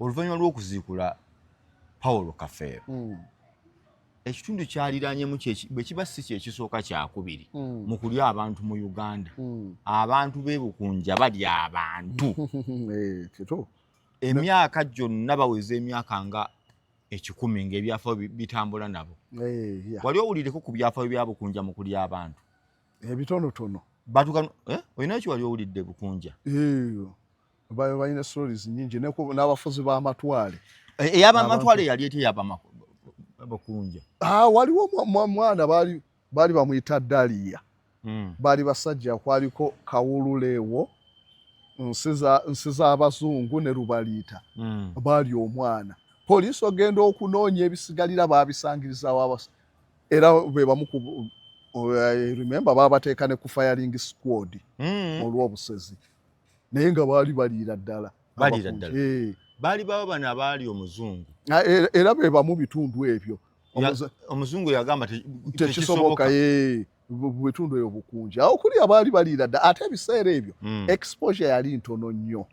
oluvannyuma lw'okuziikula Paulo Kafeero ekitundu kyaliraanyemu bwe kiba si kyekisooka kyakubiri mu kulya abantu mu Uganda. Abantu b'e Bukunja balya abantu emyaka gyonna baweza emyaka nga 10 ng'ebyafaayo bitambula nabo. Wali owulireko ku byafaayo bya Bukunja mu kulya abantu ebitonotono olina ki wali owulidde Bukunja? Balina stories nyingi n'abafuzi b'amatwale. Ey'abamatwale yali ete Bukunja. Waliwo mwana baali bamuyita Dalia. Baali basajja kwaliko Kawululeewo, nsi z'Abazungu ne Rubaliita. Baali omwana. Poliisi ogenda okunoonya ebisigalira baabisangirizawo era be bamu remember baabateeka ne ku firing squad olw'obusezi. Naye nga baali baliira ddala. Baali bawo bano abaali omuzungu. Era be bamu bitundu ebyo. Omuzungu yagamba tekisoboka bitundu ebyo Bukunja. Awo kuli abaali baliira ddala ate ebiseera ebyo exposure yali ntono nnyo.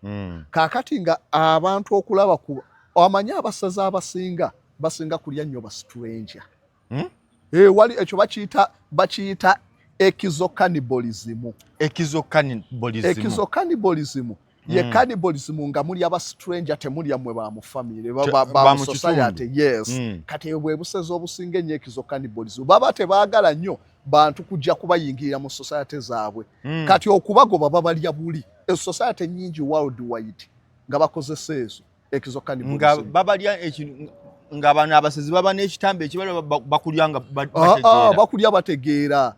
Kaakati nga abantu okulaba ku amanyi abasaza abasinga basinga kulya nnyo ba stranger. Wali ekyo bakiyita exocannibalism. Exocannibalism ye cannibalism nga muli aba stranger temulya mwe ba mu family ba mu society. Yes. Kati bwe busezi obusinga nnyo exocannibalism baba tebaagala nnyo bantu kujja kubayingirira mu society zaabwe. Kati okubagoba babalya buli society nyingi worldwide nga bakozesa ezo exocannibalism nga babalya ekintu nga bano abasezi baba n'ekitambo ekibala bakulya nga bakulya bategeera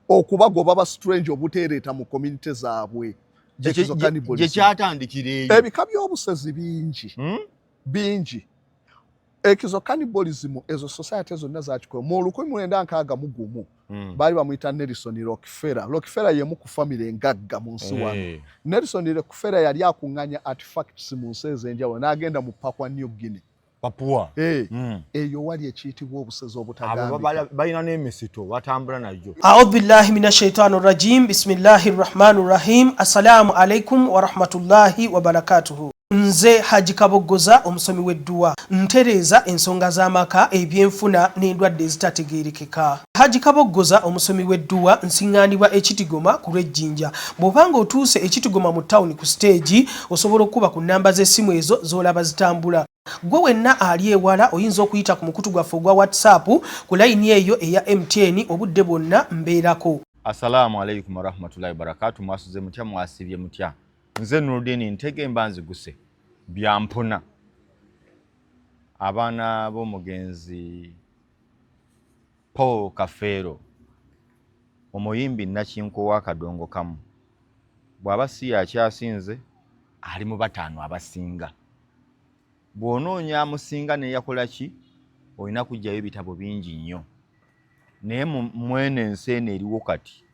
okubagoba ba strange obutereeta mu community zaabwe. Gye kyatandikira eyo ebika by'obusezi bingi. Exocannibalism ezo society zonna zakikola mu 1961 baali bamuyita Nelson Rockefeller. Rockefeller yemu ku family engagga mu nsi wano. Nelson Rockefeller yali akunganya artifacts mu nsi ez'enjawulo n'agenda mu Papua New Guinea. Papua. Eyo wali ekiyitibwa obusezi obutagambika. Balina n'emisito batambula nayo. A'udhu billahi minash shaitani rajim. Bismillahir rahmanir rahim. Assalamu alaikum wa rahmatullahi wa barakatuhu. Nze Haji Kaboggoza omusomi w'edduwa ntereeza ensonga z'amaka ebyenfuna n'endwadde ezitategeerekeka. Haji Kaboggoza omusomi w'edduwa nsiŋŋaanibwa Ekitigoma ku Lwejjinja. Bw'obanga otuuse Ekitigoma mu ttawuni ku stage osobola okuba ku nnamba z'essimu ezo z'olaba zitambula. Gwe wenna ali ewala oyinza okuyita ku mukutu gwaffe ogwa WhatsApp ku layini eyo eya MTN obudde bwonna mbeerako. Assalamu alaikum warahmatullahi wabarakatuh. Mwasuze mutya mwasibye mutya. Nze Nuruddin Ntege Mbanziguse byampona. Abaana b'omugenzi Paul Kafeero omuyimbi Nakinko wa Kadongo Kamu bw'aba si yakyasinze ali mu bataano abasinga. Bw'onoonya amusinga ne yakola ki olina kujjayo ebitabo bingi nnyo. Naye mwene ensi eno eriwo kati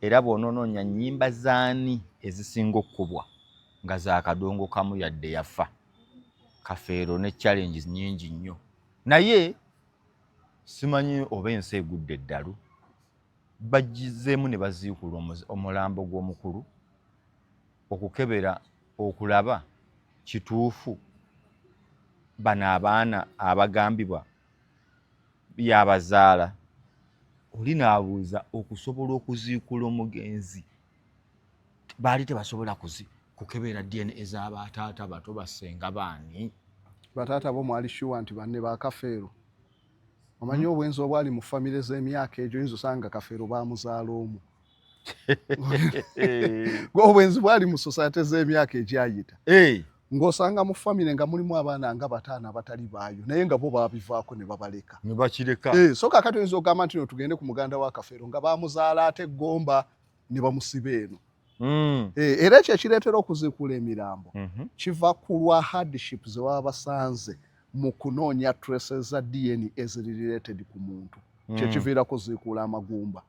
era bw'onoonoonya nnyimba zaani ezisinga okkubwa nga za Kadongo Kamu yadde yafa. Kafeero ne challenges nyingi nnyo. Naye simanyi oba ensi egudde eddalu. Bagizeemu ne baziikula omulambo gw'omukulu okukebera okulaba kituufu bano abaana abagambibwa byabazaala. Oli n'abuuza okusobola okuziikula omugenzi baali tebasobola kukebera DNA ez'abataata bato basenga baani. Bataata bo mwali sure nti banne ba Kafeero. Omanyi obwenzi obwali mu famire z'emyaka egyo yinza osanga Kafeero baamuzaala omu. Obwenzi bwali mu society z'emyaka egyayita. Ng'osanga mu famire nga mulimu abaana nga bataano abatali baayo naye nga bo baabivaako ne babaleka. Ne bakireka. So kaakati oyinza ogamba nti tugende ku muganda wa Kafeero nga baamuzaala ate Gomba ne bamusiba eno. Era ekyo ekireetera okuziikula emirambo kiva ku lwa hardship ze baba basanze mu kunoonya traces za DNA ezirelated ku muntu. Kye kiviirako ziikula amagumba.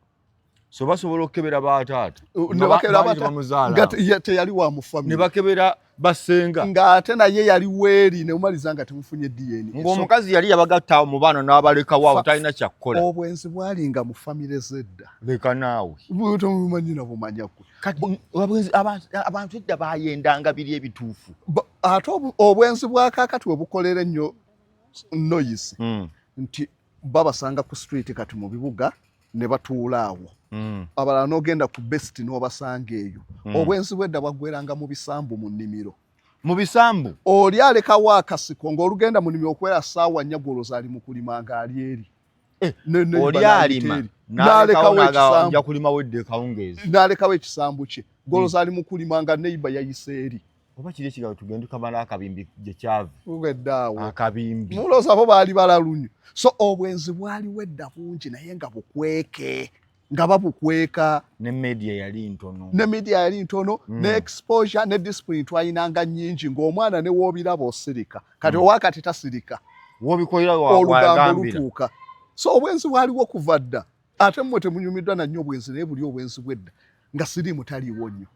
So basobola okukebera bataata ne bakebera bataata nga teyali wa mu family. Ne bakebera basenga nga ate naye yali weeri ne umaliza nga temufunye DNA. Ng'omukazi yali yabagatta mu baana n'abaleka waawo talina kyakkola. Obwenzi bwali nga mu famire z'edda. Leka naawe. Butomumanyi na bumanya kwe. Kati abantu edda baayendanga biri ebituufu. ate obwenzi bwa kaakati we bukolera ennyo noise nti babasanga ku street kati mu bibuga ne batuula awo abalala n'ogenda ku best n'obasanga eyo obwenzi bwedda bwaggweranga mu bisambu mu nnimiro mu bisambu oli alekawo akasiko ng'olugenda mu nnimiro okwera ssaawa nnya gw'olowooza ali mu kulima ng'ali eri oli alima n'alekawo kulima wedde kawungeezi n'alekawo ekisambu kye gw'olowooza ali mu kulima nga neiba yayise eri oba kiri ekigabo tugende tukamala akabimbi gye kyava ugeddeawo akabimbi mulowooza bo baali balalunnyo so obwenzi bwaliwo edda bungi naye nga bukweke nga babukweka ne media yali ntono ne exposure ne discipline twayinanga nnyingi ng'omwana ne woobiraba osirika kati owakati tasirika wobikolera olugambo lutuuka so obwenzi bwaliwo kuva dda ate mmwe temunyumiddwa nannyo obwenzi naye buli obwenzi bwedda nga siriimu taliiwo nnyo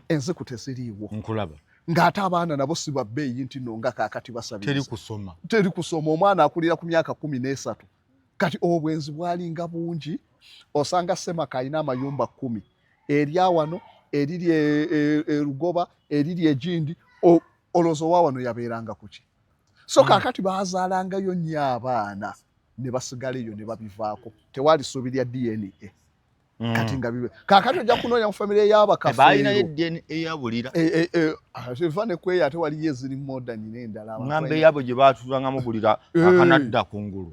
enziku tesiriiwo nkulaba ng'ate abaana nabo si babbeeyi nti nno nga kaakati basabiriza teri kusoma omwana akulira ku myaka 13 kati obwenzi bwalinga bungi osanga Semaka alina amayumba 10 erya wano eriri erugoba eriri egindi olozo wa wano yabeeranga kuki so kaakati bazaalangayo nnyo abaana ne basigala eyo ne babivaako tewali ssuubi lya DNA kati nga bibe kaakati ojja kunoonya mu famire y'abakafeero balina DNA eyabulira eva ne kweya ate waliyo eziri modern n'endala ngamba eyabo gye baatulangamu bulira akanadda kungulu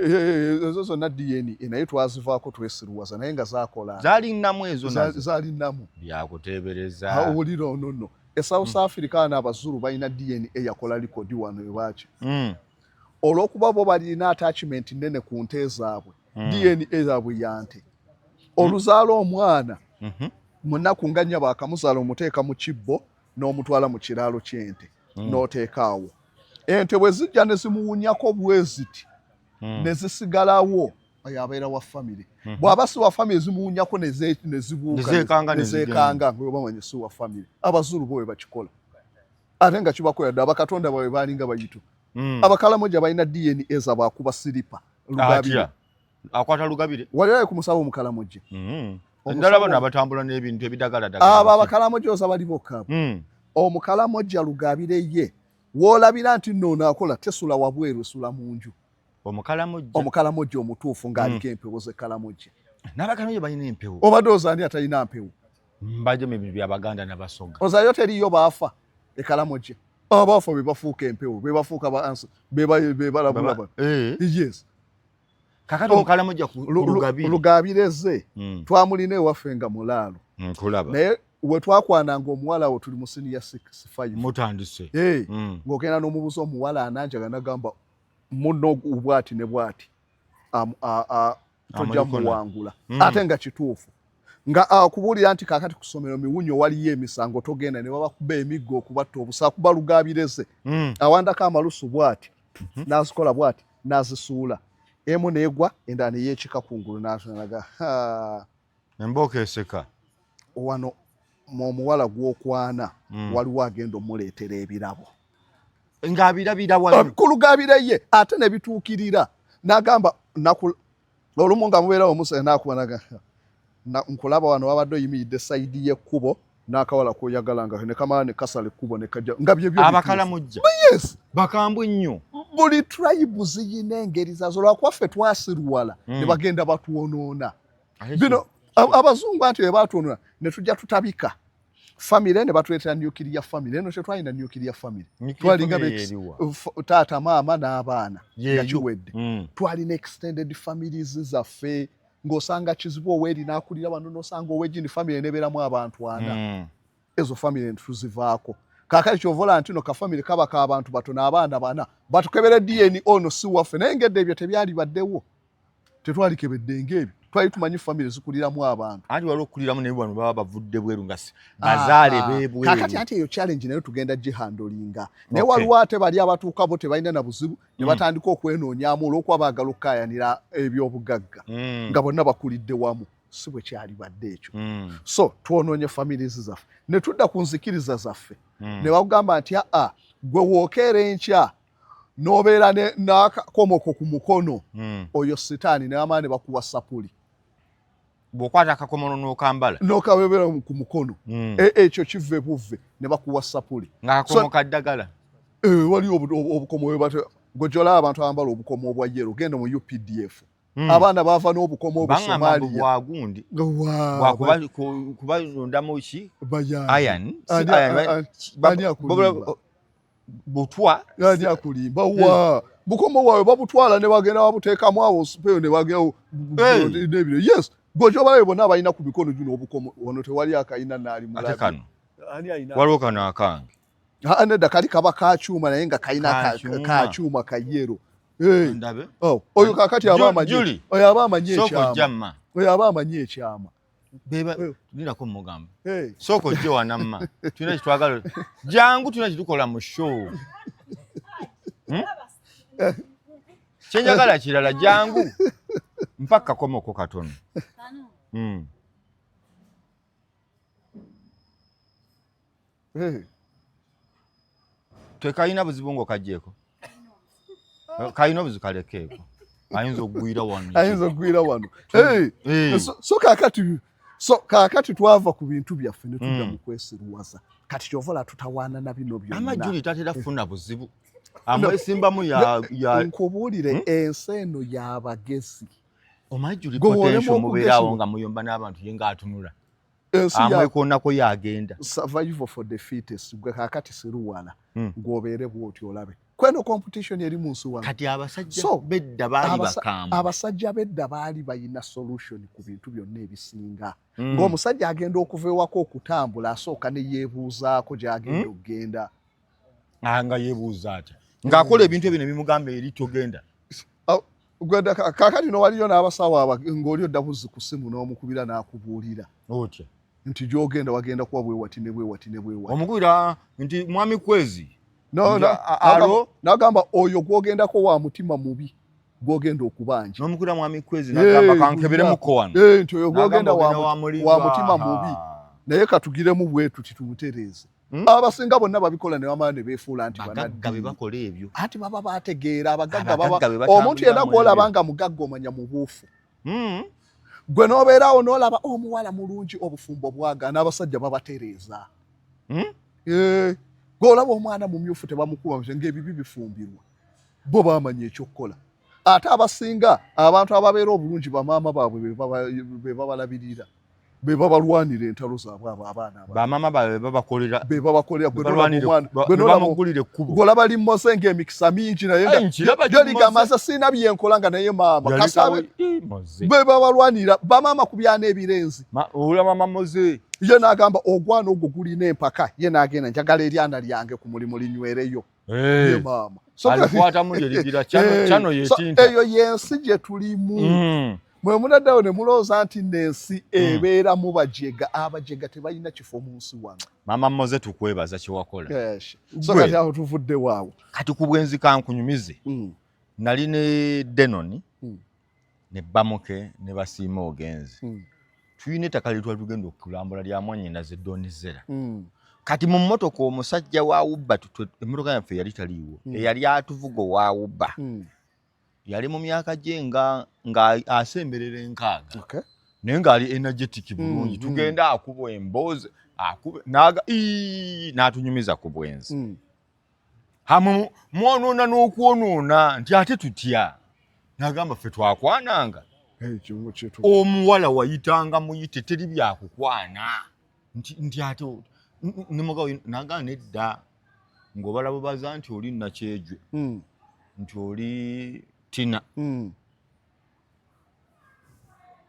ezo zonna DNA naye twazivaako twesiruwaza naye nga zaakola zaalinamu ezo zaalinamu byakuteebereza owulira ono nno South Africa n'Abazulu balina DNA yakola likodi wano ewaki olw'okuba bo balina attachment nnene ku nte zaabwe DNA zaabwe yante oluzaala omwana munaku nga nnya baakamuzaala omuteeka mu kibbo n'omutwala mu kiraalo ky'ente n'oteekaawo ente bwe zijja ne zimuwunyako bweziti ne zisigalawo oyo abeera wa famire bw'aba si wa famire zimuwunyako ne zibuuka ne zeekanga ng'obamanyi si wa famire Abazulu bo bwe bakikola ate nga kibakola dda abakatonda baabwe baalinga bayitu abakalamoja balina DNA zaabwe akuba siripa lugabire akwata lugabire waliwo ku musabo omukalamoje endala bano abatambula n'ebintu ebidagala abo abakalamoje oza bali bokka omukalamoja lugabire ye woolabira nti nno onaakola tesula wabweru esula mu nju omukalamoja omutuufu ng'aliko empewo z'ekalamoje n'abakalamoje balina empewo obadde oza ani atalina mpewo mbaje mu bintu by'Abaganda n'Abasoga ozayo teriyo baafa ekalamoje abaafa be bafuuka empewo be bafuuka baansi be balabulaba yes kakati omukalamoja ku lugabireze twamulina ewaffe nga mulaalo naye we twakwananga omuwala wo tuli mu senior 65 mutandise ng'ogenda n'omubuuza omuwala ananjaga nagamba munno bwati ne bwati tojja muwangula ate nga kituufu nga akubuulira nti kaakati ku ssomero miwunyo waliyo emisango togenda ne babakuba emiggo okubatta obusa kuba lugabireze awandako amalusu bwati n'azikola bwati n'azisuula emu neegwa endala ne yeekika kungulu n'atulaga embooka eseka wano omuwala gw'okwana waliwo agenda omuleetera ebirabo ng'abirabira ku lugabire ye ate ne bituukirira n'agamba olumu nga mubeerawo omusaya n'akubanaga nkulaba wano wabadde oyimiridde sayidi y'ekkubo n'akawala k'oyagala nga ne kamala ne kasala ekkubo ne kajja nga byebyo abakalamujja yes bakambwe nnyo buli tribe ziyina engeri zazo lwakwaffe twasirwala ne bagenda batwonoona bino abazungu anti bwe batwonoona ne tujja tutabika famire ne batuleetera nuclear famire eno tetwalina nuclear famire twalinga taata maama n'abaana nga kiwedde twalina extended families zaffe ng'osanga kizibu oweeri n'akulira bano n'osanga ow'egindi famire nebeeramu abantu 4 ezo famire ntuzivaako kaakati kyovola nti no kafamire kaba k'abantu batono abaana 4 batukebere DNA ono si waffe naye ngedde ebyo tebyali baddewo tetwalikebedde ng'ebyo twali tumanyi famire zikuliramu abantu anti waliwo okukuliramu naye bano baba bavudde bweru nga bazaale beebweru kaakati ate eyo challenge nayo tugenda gihandolinga naye waliwo ate bali abatuuka bo tebalina na buzibu ne batandika okwenoonyaamu olw'okuba baagala okukaayanira eby'obugagga nga bonna bakulidde wamu si bwe kyali badde ekyo so twonoonye families zaffe ne tudda ku nzikiriza zaffe ne bakugamba nti gwe wookeera enkya n'obeera n'akakomoko ku mukono oyo sitaani ne bamaana ne bakuwa sapuli bw'okwata akakomono n'okambala n'okabeera ku mukono ekyo kive buvve ne bakuwa sapuli ng'akakomo kaddagala wali obukomo we bate gojola abantu ambala obukomo obwa yero genda mu UPDF abaana bava n'obukomo obwa Somalia bwagundi kuba ndamo ki iron butwa yani akulimba wa bukomo wawe babutwala ne bagenda babuteekamu awo sipeyo ne bagenda nebiro yes gojola ebona abalina ku bikono juno obukomo wono tewali akayina nali mulabi ani ayina waliwo kano akange aneda kali kaba kachuma naye nga kaina kachuma kayero ndabe oyo kakati abamanye oyo abamanye soko jamma oyo abamanye ekyama beba nirako mugamba soko je wanamma tuna kitwagalo jangu tuna kitukola mu show chenjagala kirala jangu mpaka komoko katono Tekaina buzibungo kajeko. Kaino buzikalekeko. Ayinza okugwira wano. So kakati twava ku bintu byaffe ne tudda mu kwesiruwaza. Kati kyovola tutawaana na bino byonna. Amajuli tatera funa buzibu. Amwesimbamu ya nkubulire enseno y'abagezi. Omajuli potential mubeerawo nga muyomba n'abantu yenga atunula. Amwekonako yagenda. Survival for the fittest. Gwe kakati siruwana. Ngobeere bwoti olabe. Kweno competition yeri munsi wange. Kati abasajja bedda bali bakamba. Abasajja bedda bali bayina solution ku bintu byonna ebisinga. Ng'omusajja agenda okuva ewako okutambula asooka ne yeebuuzaako gy'agenda okugenda. Nga yeebuuza atya. Ng'akola ebintu ebyo ne bimugamba eri togenda. Gwenda kakati no waliyo n'abasawo ng'oli odda buzi ku ssimu n'omukubira n'akubuulira. Otya. Nti gy'ogenda wagenda kuba bwewati. Omukubira nti mwami kwezi. Nagamba oyo gwogendako wa mutima mubi gwogenda okubanja. N'omukubira mwami kwezi nagamba kankebere muko wano. Nti oyo gwogenda wa mutima mubi. Naye katugiremu bwetu titumutereeze. Abasinga bonna babikola ne bamala ne beefuula nti bagagga bakola ebyo. Ati baba bategeera abagagga baba omuntu yenna gw'olaba nga mugagga omanya mu buufu. Gwe n'obeerawo n'olaba omuwala mulungi obufumbo bwagaana abasajja babatereeza. Gw'olaba omwana mumyufu tebamukuba ng'ebibi bifumbirwa. Bo baamanya ekyokukola. Ate abasinga abantu ababeera obulungi bamaama baabwe be babalabirira. Be babalwanira entalo zaabwe abaana. Bamaama baabwe babakolera. Be babakolera gwe bamugulira ekkubo. Gw'olaba limmoze ng'emikisa mingi naye nga gyoligamaza sirina byenkola nga naye maama. Kasabe be babalwanira bamaama ku byana ebirenzi. Olula maama moze. Ye n'agamba ogwana ogwo gulina empaka ye n'agenda njagala eryana lyange ku mulimu linywereyo. Ye maama. Alikwata mu lyerigira kyano yetinta. Eyo yensi gye tulimu. Mwe munaddawo ne mulowooza nti n'ensi ebeera mu bajega abajega tebalina kifo mu nsi wano. Maama Moze tukwebaza kye wakola. So kati awo tuvudde waawo. Kati ku bwenzi kankunyumize. Nali ne Denoni ne Bamuke ne Basiima Ogenzi. Tuyina ettaka lye twali tugenda okulambula lya Mwannyinaze Donizera. Kati mu mmotoka omusajja wa Uber emmotoka yaffe yali taliiwo. Eyali atuvuga owa Uber. Yali mu myaka gye nga asemberera enkaaga. Naye ng'ali energetic bulungi. Tugenda akuba emboozi n'atunyumiza ku bwenzi. Hamwe mwonoona n'okwonoona nti ate tutya. N'agamba ffe twakwananga. Omuwala wayitanga muyite teri byakukwana. Nti ate nemugawo n'agamba nedda ng'obalabubaza nti oli Nakyejwe. Nti oli Tina.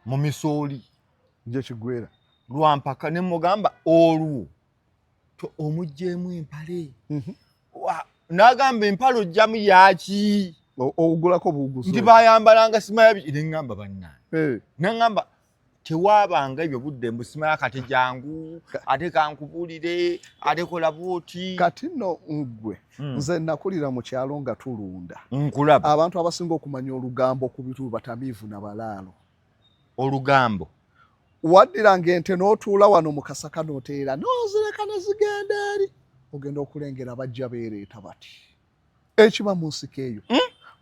Mu Missouri. Nje Kigwera. Lwampaka ne mugamba olwo. Omugjeemu empale. N'agamba empale ojjamu yaki. Ogulako buguzo. Nti bayambalanga simaya ne ngamba bannange. Ne ngamba tewabanga ebyo budde mbusimaya kati jangu ate kankubulire ate kola bwoti. Kati no ngwe. Nze nakulira mu kyalo nga tulunda. Nkulaba. Abantu abasinga okumanya olugambo ku bitu batamiivu na balaalo. Olugambo. Waddiranga ente n'otuula wano mu kasaka n'oteera n'ozireka ne zigenda eri. Ogenda okulengera bajja beereeta bati. Ekiba mu nsiko eyo.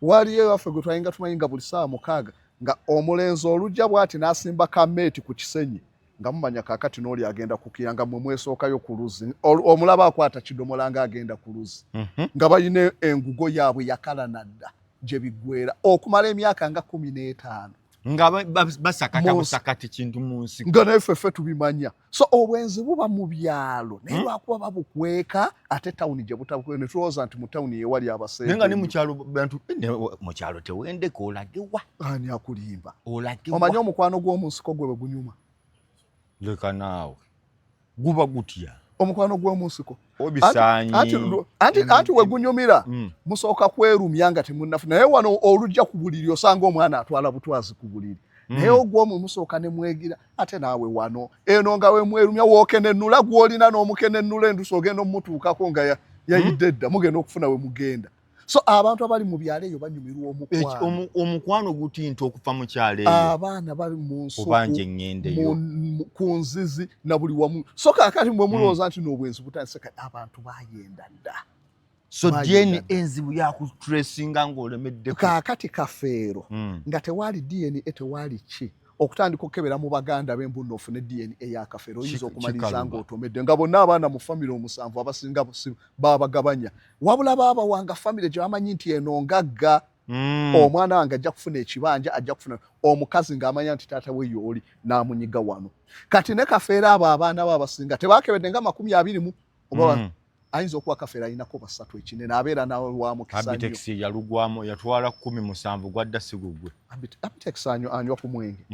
Waliyo waffe gwe twayinga tumayinga buli ssaawa mukaaga nga omulenzi olujja bw'ati n'asimba kameeti ku kisenyi nga mumanya kakati n'oli agenda kukira nga mwe mwesookayo ku luzzi omulaba akwata kidomola nga agenda ku luzzi nga balina engugo yaabwe yakala nadda gye biggwera okumala emyaka nga 15 nga basakata busakati kintu mu nsi nga naye ffeffe tubimanya so obwenzi buba mu byalo naye lwakuba babukweka ate tawuni gye butabukweka ne tulowooza nti mu tawuni yewali abasente naye nga ne mukyalo bantu mu kyalo tewendeka olagewa ani akulimba olagewa omanyi omukwano gw'omu nsiko gwe bwe gunyuma leka naawe guba gutya omukwano gw'omu nsiko obisaanyi anti we gunyumira musooka kwerumya nga temunnafuna naye wano olujja ku buliri osanga omwana atwala butwazi ku buliri naye ogw'omu musooka ne mwegira ate naawe wano eno nga we mwerumya wookenennula gw'olina n'omukenennula endusa ogenda omutuukako nga yayidde dda mugenda okufuna we mugenda so abantu abali mu byalo eyo banyumirwa omukwano gutinta okufa mu kyalo eyo abaana bali mu nsuku obanje ŋŋendeyo ku nzizi na buli wamu so kaakati mwe mulowooza nti n'obwenzi butandise abantu bayenda dda so DNA enzibu yakutresinga ng'olemeddeko kaakati kafeero nga tewaali DNA tewaali ki okutandika okukebera mu baganda b'embuno ofune DNA eyakafeero oyinza okumaliza ng'otomedde nga bonna abaana mu famire 7 abasinga babagabanya wabula baabawanga famire gye bamanyi nti eno ngagga omwana wange ajja kufuna ekibanja ajja kufuna omukazi ng'amanya nti taata we yooli n'amunyiga wano kati ne kafeero abo abaana baabasinga tebakebedde nga 20 oba ayinza okuba kafeero alinako 3 ekinene abeera nawe lwamukisa Abitex yalugwamu yatwala 17 gwadda sigugwe Abitex anywa ku mwenge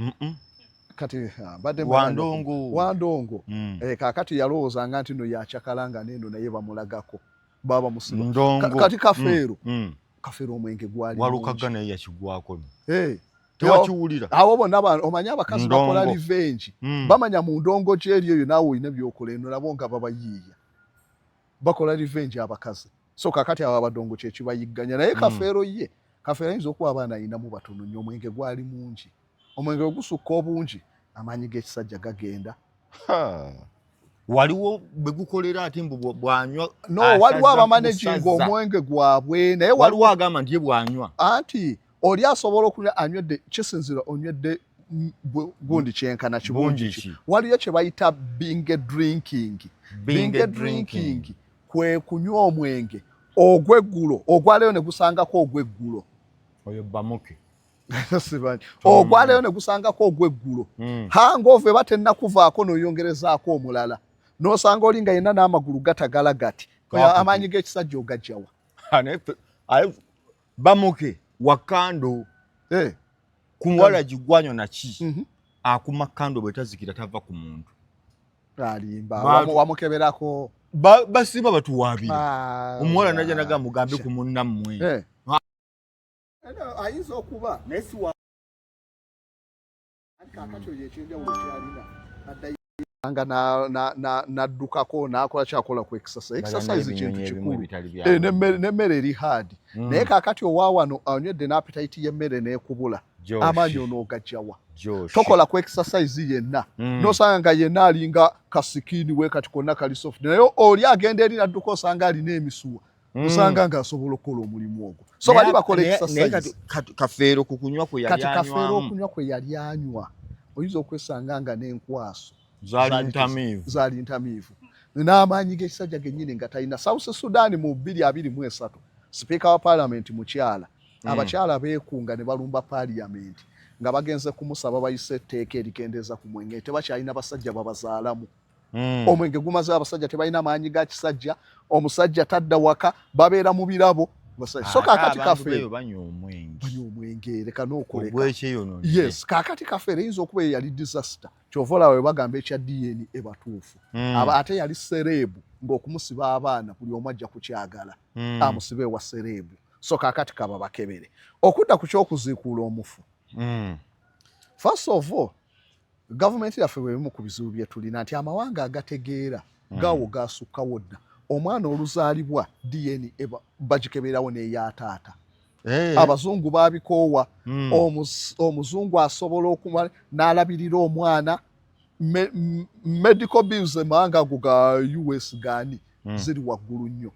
kati badde wandongo kakati yalowooza nga nti no yacakalanga neno naye bamulagako baba musiba kati kafeero kafeero omwenge gwali walukaga naye yakigwako tewakiwulira awo bonna omanya abakazi bakola revenge bamanya mu ndongo gyeri eyo naawe olina byokola eno nabo nga babayiiya bakola revenge abakazi so kakati abo abadongo kyekibayigganya naye kafeero ye kafeero ayinza okuba abaana ayinamu batono nnyo omwenge gwali mungi omwenge ogusukka obungi amaanyi g'ekisajja gagenda waliwo begukolera ati mbu bwanywa no waliwo abamanaging omwenge gwabwe naye waliwo agamba nti ye bwanywa anti oli asobola okunywa anywedde kisinzira onywedde gundi kyenkana kibungi waliyo kye bayita binge drinking kwe kunywa omwenge ogw'eggulo ogwaleyo ne gusangako ogw'eggulo oyo bamuke ogwaleyo ne gusangako ogw'eggulo hangover batennakuvaako n'oyongerezaako omulala n'osanga oli nga yenna n'amagulu gatagala gati amaanyi g'ekisajja ogajjawa bamuke wakando kumuwala gigwanyo naki akuma kando bwe tazikira tava ku muntu alimba wamukeberako basiba batuwaabire omuwala najja naga mugambe ku munnammwe ayinza okuba naye siwa kakati oyo ekyenjawulo kyalina nga naddukako n'akola kyakola ku exercise kintu kikulu n'emmere eri hard naye kakati owaawano anywedde n'appetite y'emmere n'ekubula amaanyi onoogajjawa tokola ku exercise yenna n'osanga nga yenna alinga kasikiini we kati konna kali soft naye oli agenda eri nadduka osanga alina emisuwa osanga ng'asobola okukola omulimu ogwo so bali bakola exercise kafeero ku kunywa kwe yali anywa kati kafeero okunywa kwe yali anywa oyinza okwesanga nga n'enkwaso zaali ntamiivu n'amaanyi g'ekisajja gennyini nga talina South Sudan mu 2023 sipiika wa paalamenti mukyala abakyala beekunga ne balumba paaliyamenti nga bagenze kumusaba bayise etteeka erikendeeza ku mwenge tebakyalina basajja babazaalamu omwenge gumaze abasajja tebalina maanyi ga kisajja omusajja tadda waka babeera mu birabo so kakati kafeero banywa omwenge leka n'okoleka yes kakati kafeero eyinza okuba yali disaster kyova olaba we bagamba ekya DNA ebatuufu ate yali sereebu ng'okumusiba abaana buli omu ajja kukyagala amusibe wa sereebu so kakati kaba bakebere okudda ku ky'okuziikuula omufu first of all gavumenti yaffe bwebimu ku bizibu bye tulina nti amawanga agategeera gaawo gaasukkawo dda omwana oluzaalibwa DNA bagikeberawo n'eyataata abazungu baabikoowa omuzungu asobola okumala n'alabirira omwana medical bills emawanga ago ga US gaani ziri waggulu nnyo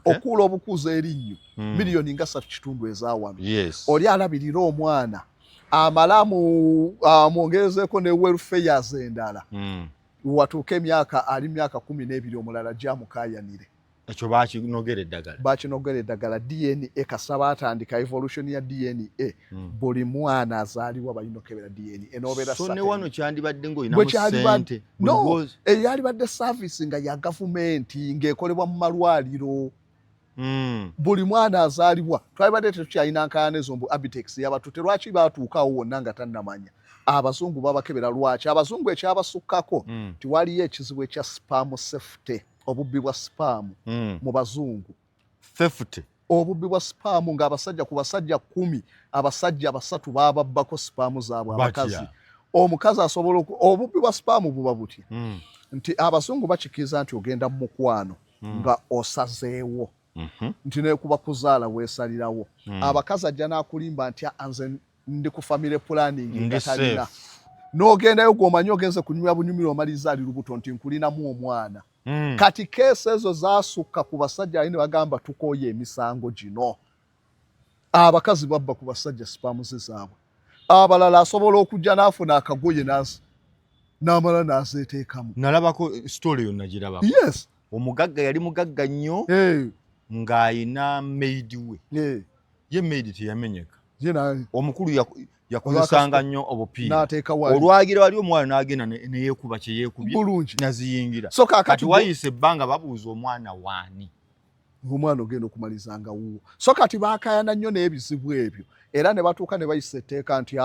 okuula obukuuza erinnyo miliyoni nga 3.7 eza wano oli alabirira omwana amalamu mwongerezeko ne welfares endala watuuka emyaka 12 omulala jamukayanire ekyo bakinogera eddagala DNA kasaba atandika evolution ya DNA buli mwana azaalibwa balina okebera DNA enobeera so ne wano kyandibadde ng'olinamu ssente no eyalibadde service nga ya gavumenti ng'ekolebwa mu malwaliro buli mwana azaalibwa twalibadde tetukyalina nkaayana ezo mbu abitex yabatutte lwaki baatuukawo wonna nga tannamanya abazungu babakebera lwaki abazungu ekyabasukkako tiwaliyo ekizibu ekya spam safety obubbi bwa spam mu bazungu theft obubbi bwa spam ng'abasajja ku basajja 10 abasajja 3 bababbako spam zaabwe abakazi omukazi asobola obubbi bwa spam buba buti nti abazungu bakikiriza nti ogenda mu mukwano nga osazeewo nti nekuba kuzaala weesalirawo abakazi ajja n'akulimba nti anze ndi ku family planning ngatalina n'ogendayo gw'omanyi ogenze kunyumya bunyumiro omaliza ali lubuto nti nkulinamu omwana kati keesi ezo zaasukka ku basajja ali ne bagamba tukooye emisango gino abakazi babba ku basajja sipamuzi zaabwe abalala asobola okujja n'afuna akagoye n'amala n'azeeteekamu nalabako story yonna girabako yes omugagga yali mugagga nnyo ng'ayina maidi we ye maidi teyamenyeka omukulu yakozesanga nnyo obupiira olwagira wali omwana n'agenda neyeekuba kyeyeekubye naziyingira kati wayise ebbanga babuuza omwana waani omwana ogenda okumalizanga wuwo so kati baakayana nnyo n'ebizibu ebyo era ne batuuka ne bayisa etteeka nti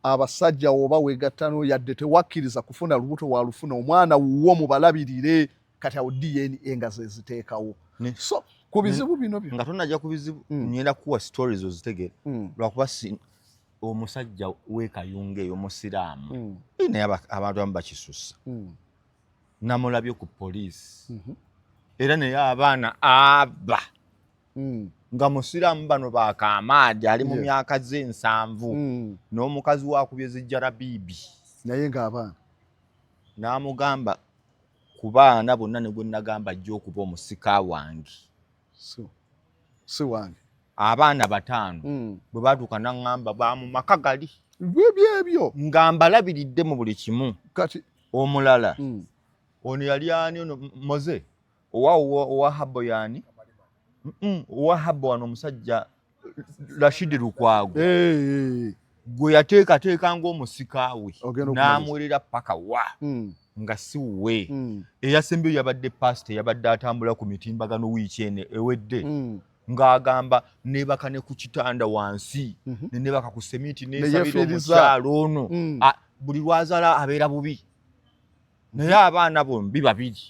abasajja oba weegattano yadde tewakkiriza kufuna lubuto walufuna omwana wuwo mubalabirire kati awo DNA nga zeziteekawo so ku bizibu bino nga tonajja ku bizibu ngenda kuwa stories ozitegere lwakuba omusajja w'ekayunga eyo musiraamu naye abantu abamu bakisusa namulabye ku poliisi era naye abaana aba nga musiraamu bano baakaamaadi ali mu myaka ze 7 n'omukazi wakubye zijjarabiibi naye ng'abaana n'amugamba ku baana bonna ne gwe nagamba ajja okuba omusika wange si wange abaana 5 bwe baatuuka naŋŋamba ba mu maka gali byebyo nga mbalabiridde mu buli kimu kati omulala ono yali ani ono moze owa habo yani owa habo wano omusajja Rashidi Lukwago gwe yateekateeka ng'omusika we n'amuwerera paka wa nga si we eyasembeyo yabadde pastor yabadde atambula ku mitimbagano wiiki ene ewedde ng'agamba nebaka ne ku kitanda wansi nebaka ku semiti nesabira omukyalo ono buli lwazaala abeera bubi naye abaana bombi babiri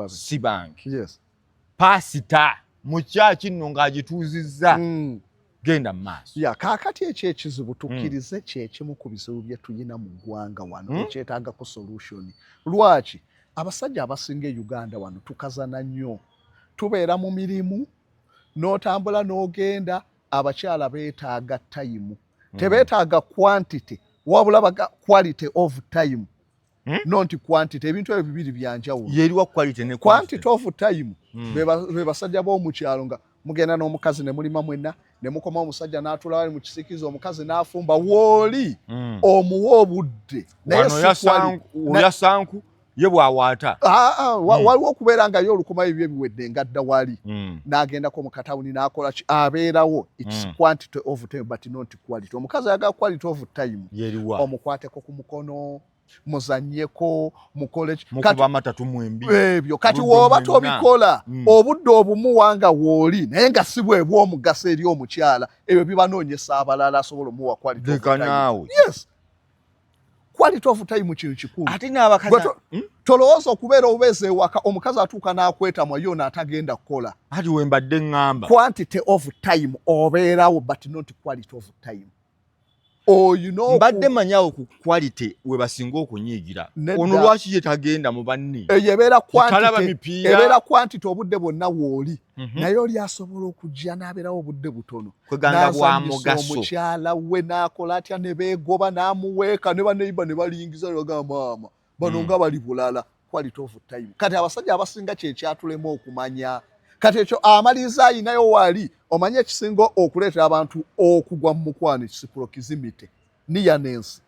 si bange pasita mu kyaki nno ng'agituuzizza genda mu maaso kaakati ekyo ekizibu tukkirize kyekimu ku bizibu bye tuyina mu ggwanga wano ekyetaagako solution lwaki abasajja abasinga e Uganda wano tukazana nnyo tubeera mu mirimu n'otambula n'ogenda abakyala beetaaga time tebeetaaga quantity wabula baga quality of time not quantity ebintu ebyo bibiri byanjawulo yeriwa quality ne quantity of time be basajja b'omukyalo nga mugenda n'omukazi ne mulima mwenna ne mukoma omusajja n'atula wali mu kisikizo omukazi n'afumba wooli omuwa obudde naye sanku ye bwawaata waliwo okubeera nga yo olukuma ebyo ebiwedde ngadda wali n'agendako mu katawuni n'akola ki abeerawo its quantity of time but not quality omukazi ayagala quality of time omukwateko ku mukono muzannyeko mukole mukuba amatatu mwembi ebyo kati woba tobikola obudde obumuwanga wooli naye nga si bwe bw'omugaso eri omukyala ebyo bibanoonyesa abalala asobola omuwa quality of time. Yes, quality of time kintu kikulu ate n'abakazi tolowooza okubeera obubeezi ewaka omukazi atuuka n'akwetamwa yo n'atagenda kukola ati we mbadde ŋŋamba quantity of time obeerawo but not quality of time. Mbadde manyawo ku quality we basinga okunyiigira ono lwaki ye tagenda mu banne ebeera quantity obudde bwonna wooli naye oli asobola okujja n'abeerawo obudde butono kweganga bwa mugaso omukyala we n'akola atya ne beegoba n'amuweeka ne baneiba ne balingiza ne bagamba maama bano nga bali bulala quality of time. Kati abasajja abasinga kyekyatulema okumanya kati ekyo amaliriza ayinayo wali omanye ekisinga okuleetera abantu okugwa mu mukwano reciprocity nearness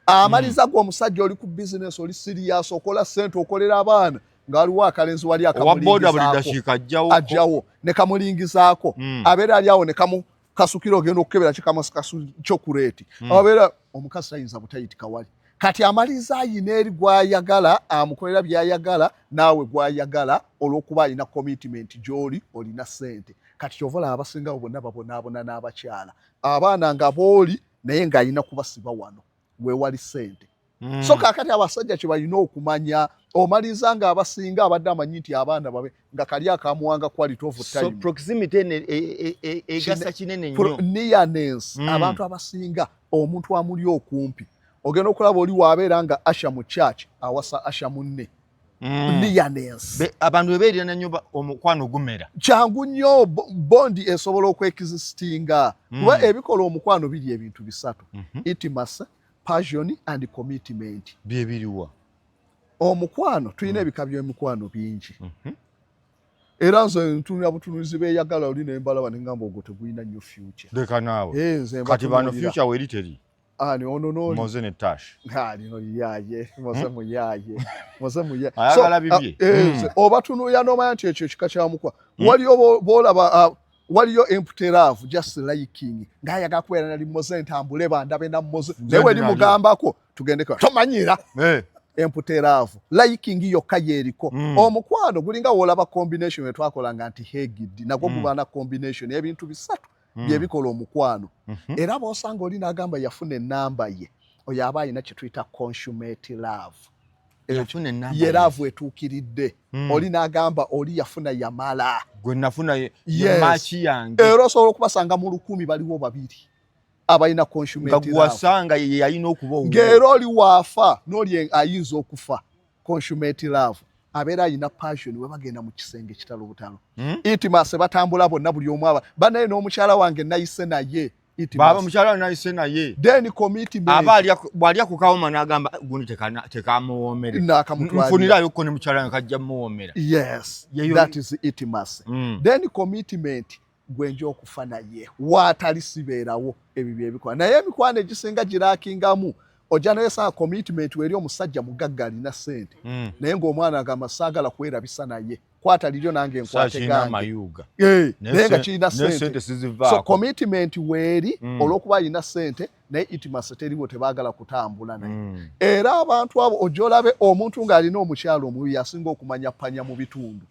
amaliza gwo omusajja oli ku business oli serious okola sente okolera abaana ngaliwo akalenzi wali akamulingizaako ajjawo ne kamulingizaako abeera ali awo ne kasukira ogenda okukebera kyokureti abeera omukazi tayinza butayitika wali kati amaliza ayina eri gwayagala amukolera byayagala naawe gwayagala olw'okuba alina commitment gy'oli olina sente kati kyovola abasingawo bonna babonaabona n'abakyala abaana nga booli naye ng'alina kubasiba wano weewali sente so kaakati abasajja kye balina okumanya omaliza nga abasinga abadde amanyi nti abaana babe nga kali akamuwanga quality of time so proximity egasa kinene nnyo nearness abantu abasinga omuntu amuli okumpi ogenda okulaba oli waabeera nga asha mu church awasa asha munne nearness abantu bebeerira nnyo omukwano gumera kyangu nnyo bondi esobola okwekizisitinga kuba ebikola omukwano biri ebintu bisatu intimacy passion and commitment byebiriwa omukwano tulina ebika by'emikwano bingi era nze ntunula butunuzi beeyagala oli nembalaba nengamba ogwo tegulina nnyo future leka naawe kati bano future weri teri ani ono noli moze ne tash lino liyaye moze muyaye moze muyaye ayagala bibye oba tunuya n'omanya nti ekyo kika kyamukwa waliyo boolaba waliyo empty love just liking ngayagala kubeera nali moze ntambule bandabe na moze newe ndi mugambako tugendeko tomanyira empty love liking yokka yeriko omukwano gulinga wolaba combination etwakolanga nti hegidi nagwo gubana combination ebintu bisatu byebikola omukwano era bosanga oli n'agamba yafuna enamba ye oyo aba alina kye tuyita consummate love ye love etuukiridde oli n'agamba oli yafuna yamala gwe nafuna yemaaki yange era osobola okubasanga mu 100 baliwo babiri abalina consummate love wasanga ye yalina okuba ng'era oli waafa n'oli ayinza okufa consummate love abeera alina passion we bagenda mu kisenge kitalo butalo intimacy batambula bonna buli omu aba banaye n'omukyala wange nayise naye baba mukyala wange nayise naye then commitment aba bwali akukawoma n'agamba gundi tekamuwoomere nfunirayo ko ne mukyala wange kajja muwoomera yes that is intimacy then commitment gwenja okufa naye waatali sibeerawo ebibyo ebikola naye emikwano egisinga giraakingamu ojja naye saa commitment weri omusajja mugagga alina sente naye ng'omwana agamba saagala kwerabisa naye kwata liryo nange enkwate gange naye nga kirina sente so commitment weri olw'okuba alina sente naye intimacy teriwo tebaagala kutambula naye era abantu abo ojja olabe omuntu ng'alina omukyalo omubi yasinga okumanya panya mu bitundu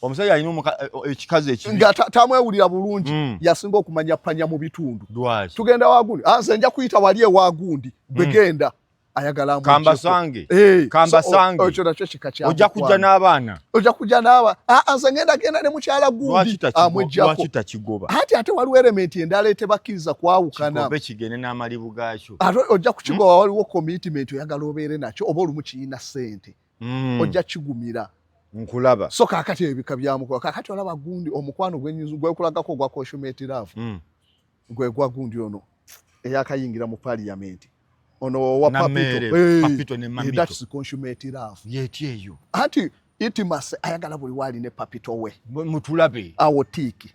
omusajja alina ekikazi ekibi nga tamwewulira bulungi yasinga okumanya panya mu bitundu tugenda wagundi nze nja kuyita wali ewagundi begenda ayagala kambasange ekyo nakyo kika kyamu ojja kujja n'abaana nze genda ne mukyala gundi amwejjako ate waliwo element endala etebakkiriza kwawukana kigende n'amalibu gaakyo ojja kukigoba waliwo commitment oyagala obeere nakyo oba olumu kiyina sente ojja kigumira nkulaba so kakati ebika byamukola kakati olaba gundi omukwano gwekulagako gwa consummate love gwe gwa gundi ono eyakayingira mu parliament ono wa papito ne mamito that's consummate love yeti eyo anti intimacy ayagala buli wali ne papito we mutulabe awo tiki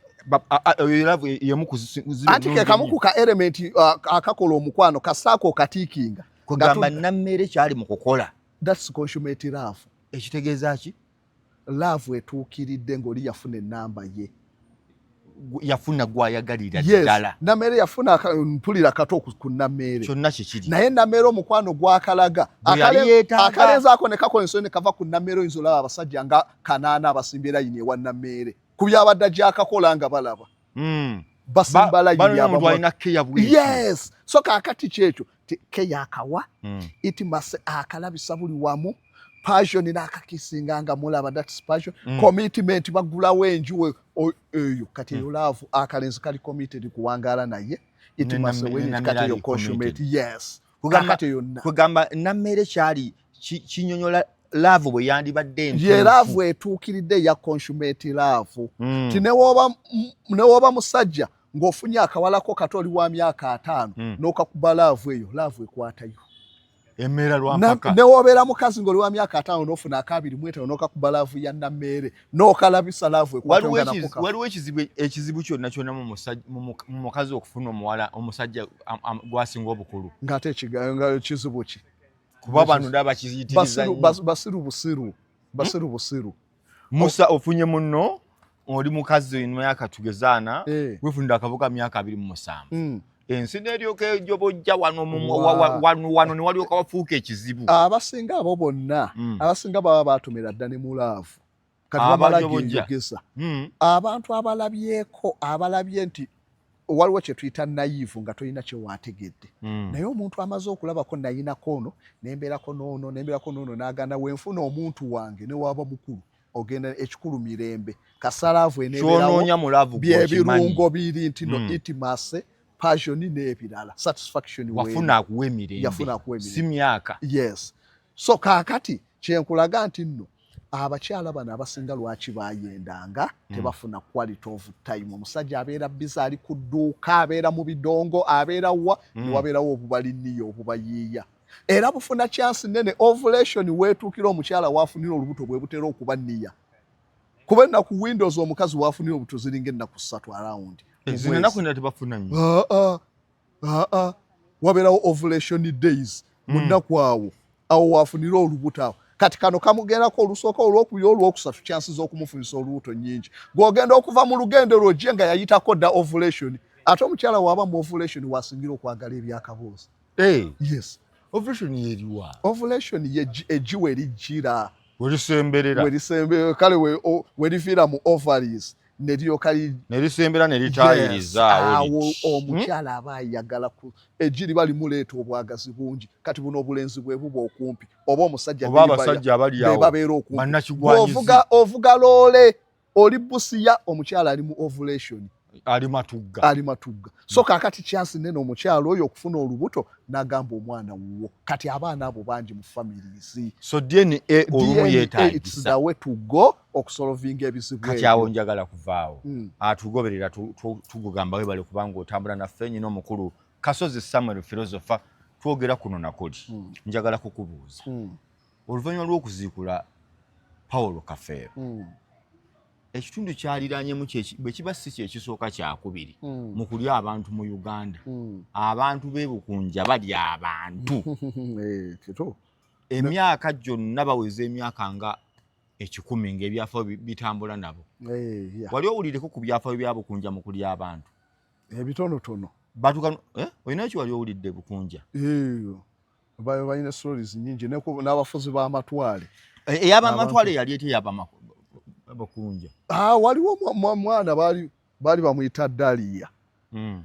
love yemukuzizima anti kekamuku ka element akakola omukwano kasaako katikinga kugamba nammere kyali mu kukola that's consummate love ekitegeeza ki love etuukiridde ng'oli yafuna enamba ye yafuna gwayagalira ddala nammere yafuna mpulira kato ku nammere kyonna kikiri naye nammere omukwano gwakalaga akalenzi ako ne kakola ensonyi ne kava ku nammere oyinza olaba abasajja nga 8 abasimba layini ewa nammere ku byabadde gyakakola nga balaba basimba layini yes so kakati kyekyo keya akawa intimacy akalabisa buli wamu passion n'akakisinga nga mulaba that's passion commitment bagulawo enjuwe eyo kati eyo love akalenzi kali committed kuwangaala naye intimacy when kati yo consummate yes kugamba nammere kyali kinyonyola love bwe yandibadde ye love etuukiridde ya consummate love tinewoba musajja ng'ofunye akawalako katoli wa myaka 5 n'okakuba love eyo love ekwatayo Emera lwampaka. Ne wobeera mukazi ng'oli wa myaka 5 n'ofuna akabiri mweta n'okakuba laavu ya nammeere n'okalabisa laavu ekwatonga nakuka. Waliwo ekizibu kyonna kyonna mu mukazi okufuna omuwala omusajja gwasinga obukulu. Ng'ate ekizibu ki? Kuba abantu ndaba bakiyitiriza nnyo. Basiru busiru. Musa ofunye munno oli mukazi emyaka tugezaana wefunira akavuga myaka 27. Ensi n'eryoka ejobojja wano ne walyoka wafuuka ekizibu. Abasinga abo bonna abasinga baba baatumira dda ne mu laavu. Kati bamala genjogeza. Abantu abalabye nti waliwo kye tuyita nayivu nga tolina kye waategedde. Naye omuntu amaze okulabako nayinako ono nembeerako n'ono n'aganda wenfuna omuntu wange ne waaba mukulu ogenda ekikulu mirembe kasalaavu eneeberawo byebirungo biri nti no intimacy passion n'ebirala satisfaction wafuna akuwa emirembe si myaka. Yes. So kaakati kyenkulaga nti nno abakyala bano abasinga lwaki baayendanga tebafuna quality of time. Omusajja abeera biza ali ku dduuka abeera mu bidongo abeera wa newabeerawo obubaliniyo obubayiiya era bufuna chance nene ovulation weetuukira omukyala waafunira olubuto bwe butera okuba nniya kuba ennaku windows omukazi waafunira obuto ziringa ennaku 3 around zino ennaku endala tebafuna nnyo. Wabeerawo ovulation days mu nnaku awo waafunira olubuto awo. Kati kano kamugendako olusooka olwokubiri olwokusatu chances z'okumufunisa olubuto nnyingi ng'ogenda okuva mu lugendo lwojje nga yayitako dda ovulation ate omukyala waaba mu ovulation waasingira okwagala ebyakaboozi. Yes. Ovulation yeriwa? Ovulation ejjiwa erijjira werisemberera kale werifiira mu ovaries nerisembera neritayiriza awo omukyala aba ayagala ejjiri balimuleeta obwagazi bungi kati buno obulenzi bwe buba okumpi oba omusajja abasajja abali awo babeera okumpi ovuga loole oli busiya omukyala ali mu ovulation ali matugga. So kaakati chance nene omukyalo oyo okufuna olubuto n'agamba omwana wuwo kati abaana abo bangi mu families. So DNA olumu yeetaagisa. It's the way to go okusolvinga ebizibu kati awo njagala kuvaawo atugoberera tugugamba webale kubanga otambula naffe nyina omukulu Kasozi Samuel philosopher twogera kuno nakuli njagala kukubuuza oluvannyuma lw'okuziikula Paulo Kafeero ekitundu kyaliraanyemu bwe kiba si kyekisooka kyakubiri mu kulya abantu mu Uganda abantu b'ebukunja balya abantu emyaka gyonna baweza emyaka nga 10 ng'ebyafaayo bitambula nabo. Wali owulireko ku byafaayo bya bukunja mu kulya abantu ebitonotono olina eki wali owulidde bukunja? Balina stories nyingi n'abafuzi b'amatwale ey'abamatwale yali eteyaba bukunja. Waliwo mwana baali bamuyita Dalia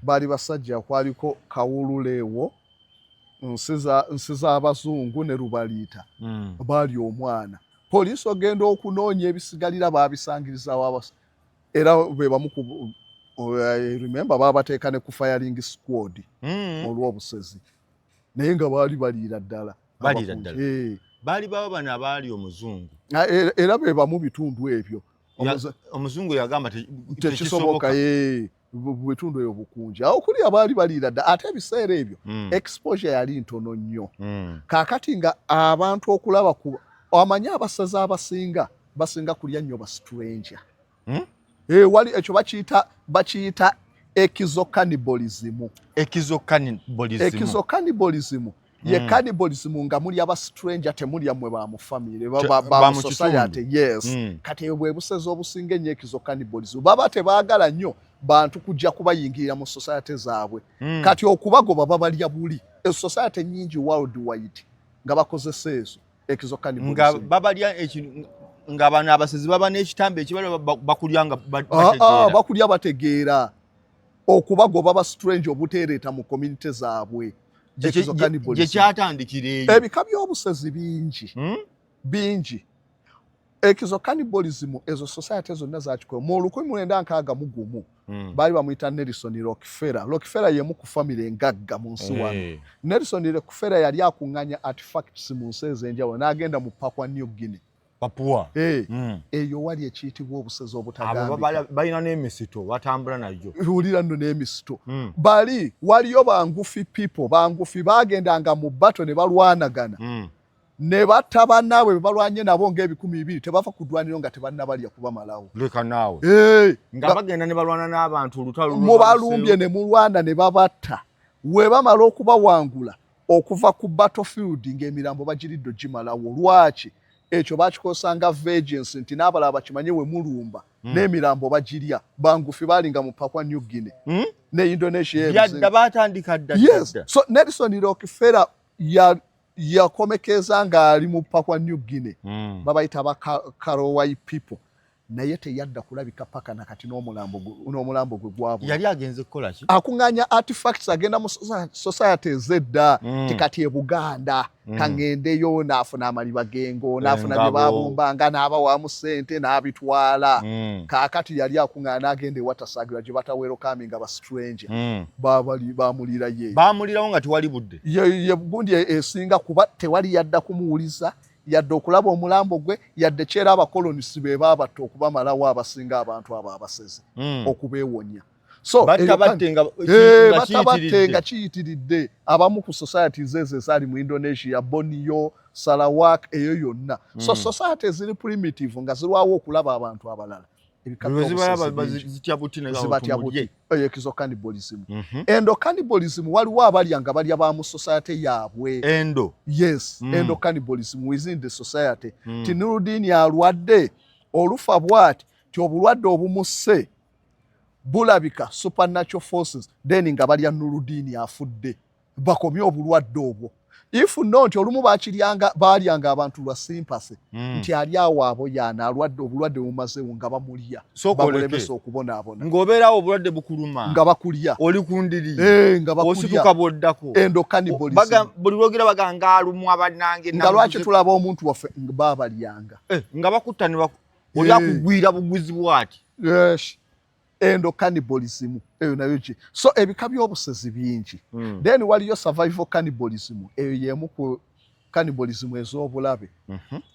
baali basajja kwaliko Kawululeewo nsi z'abazungu ne Rubaliita baali omwana poliisi ogenda okunoonya ebisigalira baabisangirizawo era be bamu remember baabateeka ne ku firing squad olw'obusezi naye nga baali baliira ddala baali bawo bano abaali omuzungu era be bamu bitundu ebyo omuzungu yagamba tekisoboka bitundu ebyo bukunja awo kuli abaali baliira dda ate ebiseera ebyo exposure yali ntono nnyo kaakati nga abantu okulaba amanyi abasazi abasinga basinga kulya nnyo ba stranger wali ekyo bakiyita ecannibalism ye cannibalism nga muli aba stranger temulya mwe ba mu family ba mu society. Yes. Kati bwe busezi obusinga ennyo cannibalism baba tebaagala nnyo bantu kujja kubayingirira mu society zaabwe kati okubagoba babalya buli society nyingi worldwide nga bakozesa ezo cannibalism nga babalya nga bano abasezi baba n'ekitambo ekibala bakulya nga bakulya bategeera okubagoba ba stranger obuteereeta mu community zaabwe gye kyatandikira ebika by'obusezi bingi cannibalism ezo society zonna zakikola mu 1961 baali bamuyita Nelson Rockefeller yemu ku family engagga mu nsi wano. Nelson Rockefeller yali akuŋŋanya artifacts mu nsi ez'enjawulo n'agenda mu Papua New Guinea Papua. Eyo wali ekiyitibwa obusezi obutagambika. Abo balina n'emisito batambula nayo. Hulira nno n'emisito. Bali waliyo bangufi people, bangufi bagendanga mu bato ne balwanagana. Ne batta bannaabwe balwanye nabo ng'ebikumi 200 tebava kudwaniro nga tebannabalya kubamalawo. Leka naawe. Nga bagenda ne balwana n'abantu olutalo. Mu balumbye ne mulwana ne babatta. We bamala okubawangula okuva ku battlefield ng'emirambo bagiridde ogimalawo. Lwaki? Ekyo bakikosanga vengeance nti n'abalala bakimanye we mulumba n'emirambo bagirya. Bangufi balinga mu Papua New Guinea ne Indonesia. Yadda batandika dda. Yes. So Nelson Rockefeller yakomekeza nga ali mu Papua New Guinea. Babayita ba Karowai people. Naye teyadda kulabika paka nakati n'omulambo gwe gwabwe. Yali agenze kukola ki? Akunganya artifacts agenda mu society zedda tikati e Buganda kangendeyo n'afuna amaliba gengo n'afuna bye babumbanga n'abawamu ssente n'abitwala. Kaakati yali akunganya agende watasagira gye batawero kaminga ba stranger. Bamulira ye. Bamulirawo nga tewali budde. Ye gundi esinga kuba tewali yadda kumuwuliza. Yadde okulaba omulambo gwe yadde kyera abakolonisi be babatta okubamalawo abasinga abantu abo abaseze okubeewonya. So batabattenga kiyitiridde abamu ku societies ezo ezali mu Indonesia, Borneo, Sarawak eyo yonna. So society ziri primitive nga zirwawo okulaba abantu abalala. Ekizo cannibalism. Endo cannibalism waliwo abalya nga balya ba mu society yaabwe. Endo. Yes, endo cannibalism within the society. Tinuruddin alwadde olufa bwati ti obulwadde obumusse bulabika supernatural forces then nga balya Nuruddin afudde. Bakomye obulwadde obwo. If not olumu balyanga abantu lwa sympathy nti ali awo abo yana alwadde obulwadde bumazeewo nga bamulya bamulemesa okubonaabona ng'obeerawo obulwadde bukuluma nga bakulya oli kundiri nga bakulya osituka bwoddako endo cannibalism buli lwogera baganga alumwa bannange nga lwaki tulaba omuntu waffe baabalyanga nga bakutta ne oli akugwira bugwizi bwati. Yes. Endo cannibalism eyo nayo ki. So ebika by'obusezi bingi. Then waliyo survival cannibalism eyo yemu ku cannibalism ez'obulabe.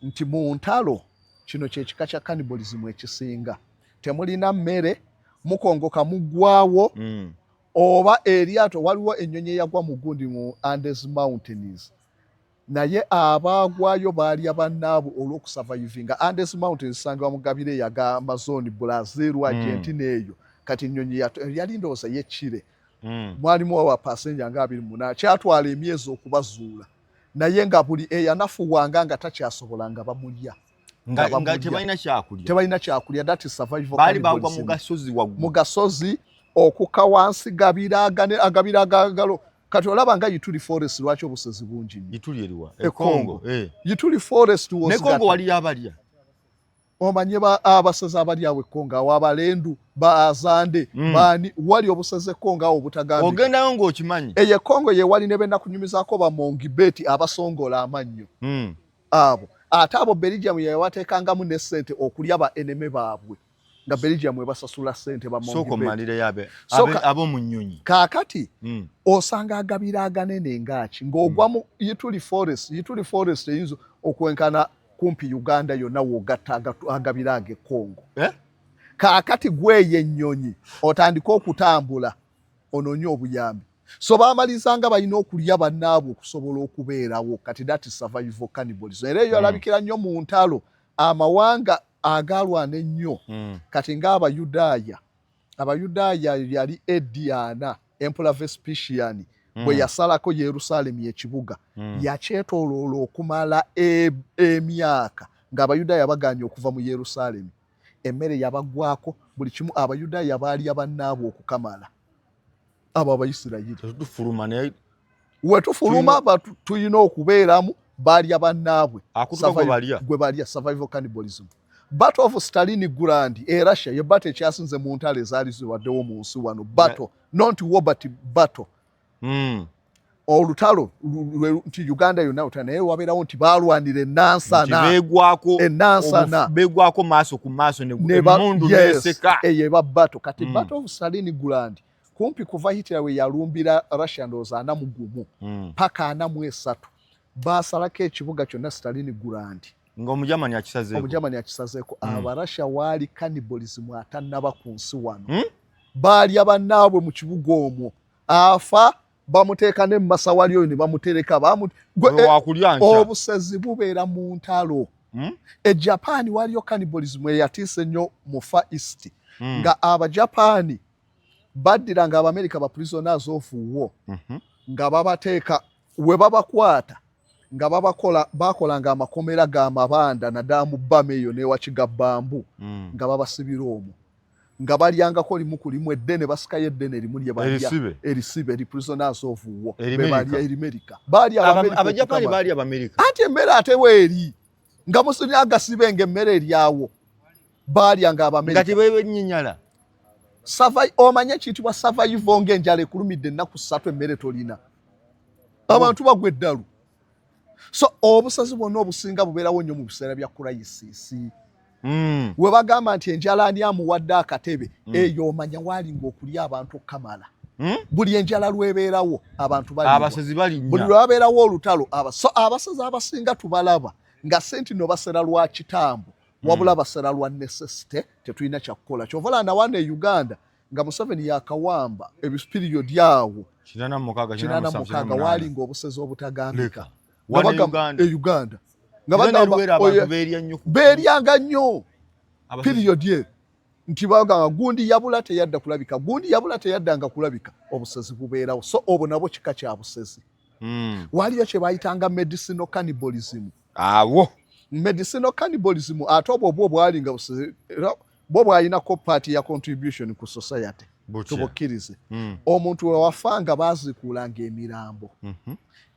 Nti mu ntalo kino kyekika kya cannibalism ekisinga. Temulina mmere mukongoka muggwawo oba eryato waliwo ennyonyi eyagwa mu gundi mu Andes Mountains. Naye abaagwayo baali abannaabwe olw'okusurvivinga. Andes Mountains sanga mugabire yaga Amazon, Brazil, Argentina eyo. Kati ennyonyi yali ndowooza yekkire. Mwalimu wa passenger nga 28 kyatwala emyezi okubazuula. Naye nga buli eyanafuwanga nga takyasobola nga bamulya. Nga tebalina kyakulya. Tebalina kyakulya. That is survival. Baali bagwa mu gasozi waggulu. Mu gasozi okuka wansi agabiragalo. Kati olaba nga Ituri Forest lwaki obusezi bungi nnyo. Ituri eriwa? Congo. Ituri Forest was ne Congo wali abalya. Omanye abasezi abali awe Congo abalendu baazande bani wali obuseze Congo awo butagambika. Ogendayo ng'okimanyi. Eye Congo ye wali ne benda kunyumizaako ba Mongibeti abasongola amannyo. Abo. Ate abo Belgium ye wateekangamu ne ssente okulya ba eneme baabwe. Nga Belgium ebasasula ssente ba Mongibeti. Soko malire yabe. Abo mu nnyonyi. Kaakati osanga agabira aganene ngaki ng'ogwa mu Ituri Forest eyinza okwenkana kumpi Uganda yonna w'ogatta agabira age Congo. Kaakati gweye ennyonyi otandika okutambula ononye obuyambi. So baamalizanga balina okulya bannaabwe okusobola okubeerawo. Kati that is survival cannibalism. Era eyo alabikira nnyo mu ntalo amawanga agalwana ennyo kati ng'Abayudaaya. Abayudaaya yali Ediana Emperor Vespasian bwe yasalako Yerusaalemi ekibuga yakyetooloola okumala emyaka ng'Abayudaaya baganye okuva mu Yerusaalemi. Emmere yabagwako buli kimu Abayudaaya baali abannaabwe okukamala. Abo Abayisirayiri we tufuluma tulina okubeeramu baali abannaabwe gwe balya survival cannibalism. Battle of Stalingrad e Russia ye battle ekyasinze mu ntalo ezaali ziwaddewo mu nsi wano. Battle not war but battle. Olutalo nti Uganda yonna utana naye wabeerawo nti baalwanira ennansana beegwako maaso ku maaso n'emmundu n'eseka eyo eba battle. Kati Battle of Stalingrad kumpi kuva Hitler we yalumbira Russia ndowooza 41 paka 43 baasalako ekibuga kyonna Stalingrad ng'omujamani akisazeeko omujamani akisazeeko abarasha waali cannibalism atannaba ku nsi wano baalya bannaabwe mu kibuga omwo afa bamuteeka ne mumasa wali oyo ne bamutereka obusezi bubeera mu ntalo Japan waliyo cannibalism eyatiise nnyo mu Far East nga Abajapani baddiranga Abamerika ba prisoners of war nga babateeka we babakwata nga bakolanga amakomera ga mabanda naddala mu bbama eyo n'ewakiga bambu nga babasibira omwo nga balyangako limu ku limu eddene basikayo eddene limu lye balya erisibe eri prisoners of war bebalya Amerika Abajapani balya Abamerika ate emmere ate weeri nga Museveni agasibe ng'emmere eryawo balyanga Abamerika nga tebebenyinyala omanye kiyitibwa survival ng'enjala ekulumidde ennaku 3 emmere tolina abantu bagwa eddalu so obusazi bwonna obusinga bubeerawo nnyo mu biseera bya crisis we bagamba nti enjala ani amuwadde akatebe eyo omanya waalinga okulya abantu kamala buli enjala lwebeerawo abantu abasazi balinnya buli lwabeerawo olutalo abasazi abasinga tubalaba nga Sentinel basera lwa kitambo wabula basera lwa necessity tetulina kyakukola kyovala nawana e Uganda nga Museveni yakawamba ebiperiod yawo 86 waalinga obusezi obutagambika Uganda nga bagamba beeryanga nnyo period ye nti bagamba gundi yabula teyadda kulabika gundi yabula teyaddanga kulabika obusezi bubeerawo so obwo nabwo kika kya busezi waliyo kye bayitanga medicinal cannibalism awo medicinal cannibalism ate obwo bwalinga busezi bwo bwayinako part ya contribution ku society tubukkirize omuntu wewafanga baazikuulanga emirambo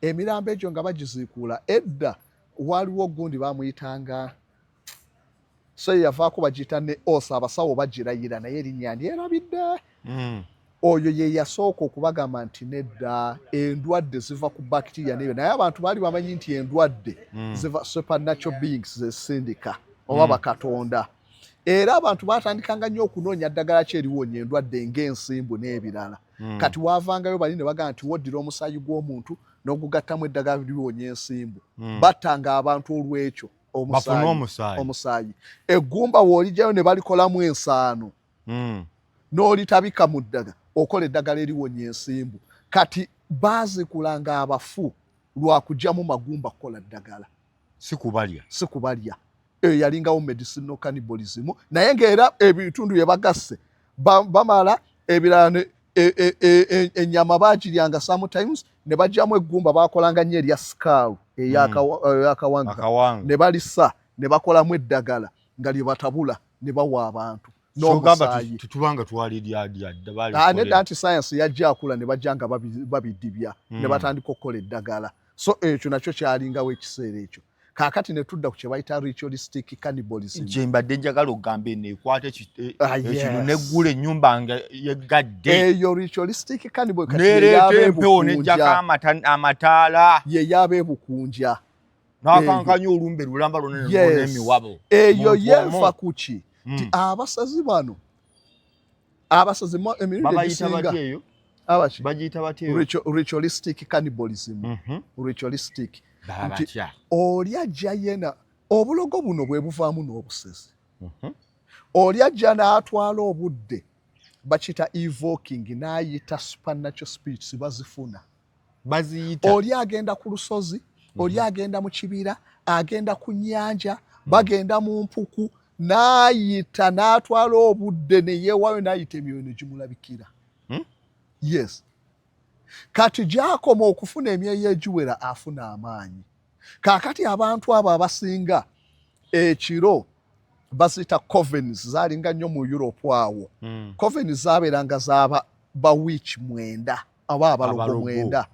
emirambo egyo nga bagizikuula edda waliwo gundi bamuyitanga so yavaako bagiyita ne osa abasawo bagirayira naye erinnya ndyerabidde oyo ye yasooka okubagamba nti nedda endwadde ziva ku bacteria neyo naye abantu baali bamanyi nti endwadde ziva supernatural beings zesindika oba bakatonda era abantu batandikanga nnyo okunoonya ddagala ki eriwonya endwadde ng'ensimbu n'ebirala kati waavangayo bali ne bagamba nti woddira omusaayi gw'omuntu n'ogugattamu eddagala liwonya ensimbu battanga abantu olw'ekyo omusaayi eggumba w'olijjayo ne balikolamu ensaano n'olitabika mu ddagala okola eddagala eriwonya ensimbu kati baazikulanga abafu lwakugyamu magumba kukola ddagala si kubalya eyo yalingawo medicinal cannibalism naye ng'era ebitundu bye bagasse bamala ebirala ennyama baagiryanga sometimes ne bajjamu eggumba baakolanga nnyo erya sikaalu ey'akawanga ne balisa ne bakolamu eddagala nga lye batabula ne bawa abantu nedda nti science yajja akula ne bajja nga babidibya ne batandika okukola eddagala so ekyo nakyo kyalingawo ekiseera ekyo kaakati ne tudda ku kye bayita ritualistic cannibalism gye mbadde njagala okugamba neekwata ekino neggula ennyumba nga yegadde eyo ritualistic cannibalism neereeta empewo nejjako amataala ye y'abeebukunja n'akankanya olumbe lulamba lwonna n'emiwabo eyo yenfa kuki nti abasazi bano abasazi emirundi egisinga bagiyita batya ritualistic cannibalism ritualistic nti oli ajja yena obulogo buno bwe buvaamu n'obusezi oli ajja n'atwala obudde bakita evoking n'ayita supernatural spirits bazifuna oli agenda ku lusozi oli agenda mu kibira agenda ku nnyanja bagenda mu mpuku n'ayita n'atwala obudde ne yeewaayo n'ayita emyoyo ne gimulabikira yes kati gy'akoma okufuna emyoyo egiwera afuna amaanyi kaakati abantu abo abasinga ekiro bazita covens zaalinga nnyo mu Europe awo covens zaabeeranga zaaba bawich 9 aba abalogo 9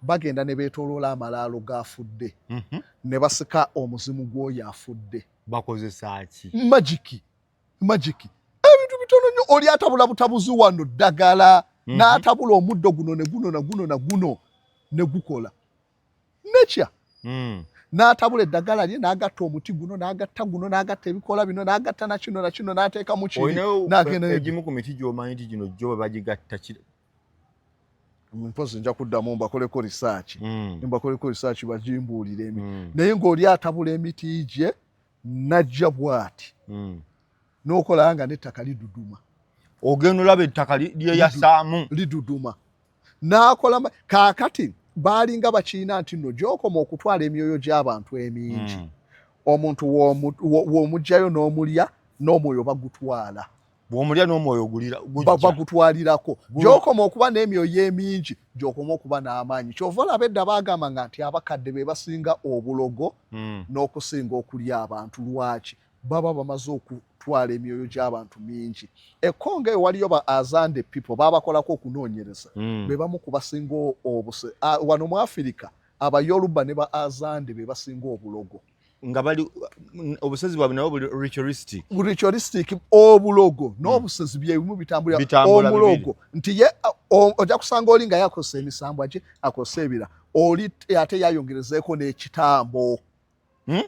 bagenda ne beetooloola amalaalo gaafudde ne basika omuzimu gw'oyo afudde bakozesa ki magiki ebintu bitono nnyo oli atabula butabuzi wano ddagala n'atabula omuddo guno ne guno ne gukola nature n'atabula eddagala lye n'agatta omuti guno n'agatta guno n'agatta ebikola bino n'agatta na kino n'ateeka mu kiri egimu ku miti gy'omanyi nti gino gyo bagigatta mpozi nja kuddamu mbakoleko research bagimbuulire naye ng'oli atabula emiti gye najja bwati n'okola nga n'ettaka liduduma ogenda olaba ettaka lyeyasaamu liduduma n'akola kaakati baalinga bakiina nti nno gy'okoma okutwala emyoyo gy'abantu emingi omuntu w'omugjayo n'omulya n'omwoyo bagutwala bw'omulya n'omwoyo bagutwalirako gy'okoma okuba n'emyoyo emingi gy'okoma okuba n'amaanyi kyova olaba edda baagamba nga nti abakadde be basinga obulogo n'okusinga okulya abantu lwaki baba bamaze okutwala emyoyo gy'abantu mingi ekkonga eyo waliyo ba azande people baabakolako okunoonyereza be bamu ku basinga obuse wano mu Afirika abayoruba ne ba azande be basinga obulogo nga bali obusezi bwabwe nabo buli ritualistic obulogo n'obusezi byebimu bitambulira omulogo nti ye ojja kusanga oli nga yakosa emisambwa gye akosa ebira oli ate yayongerezeeko n'ekitambo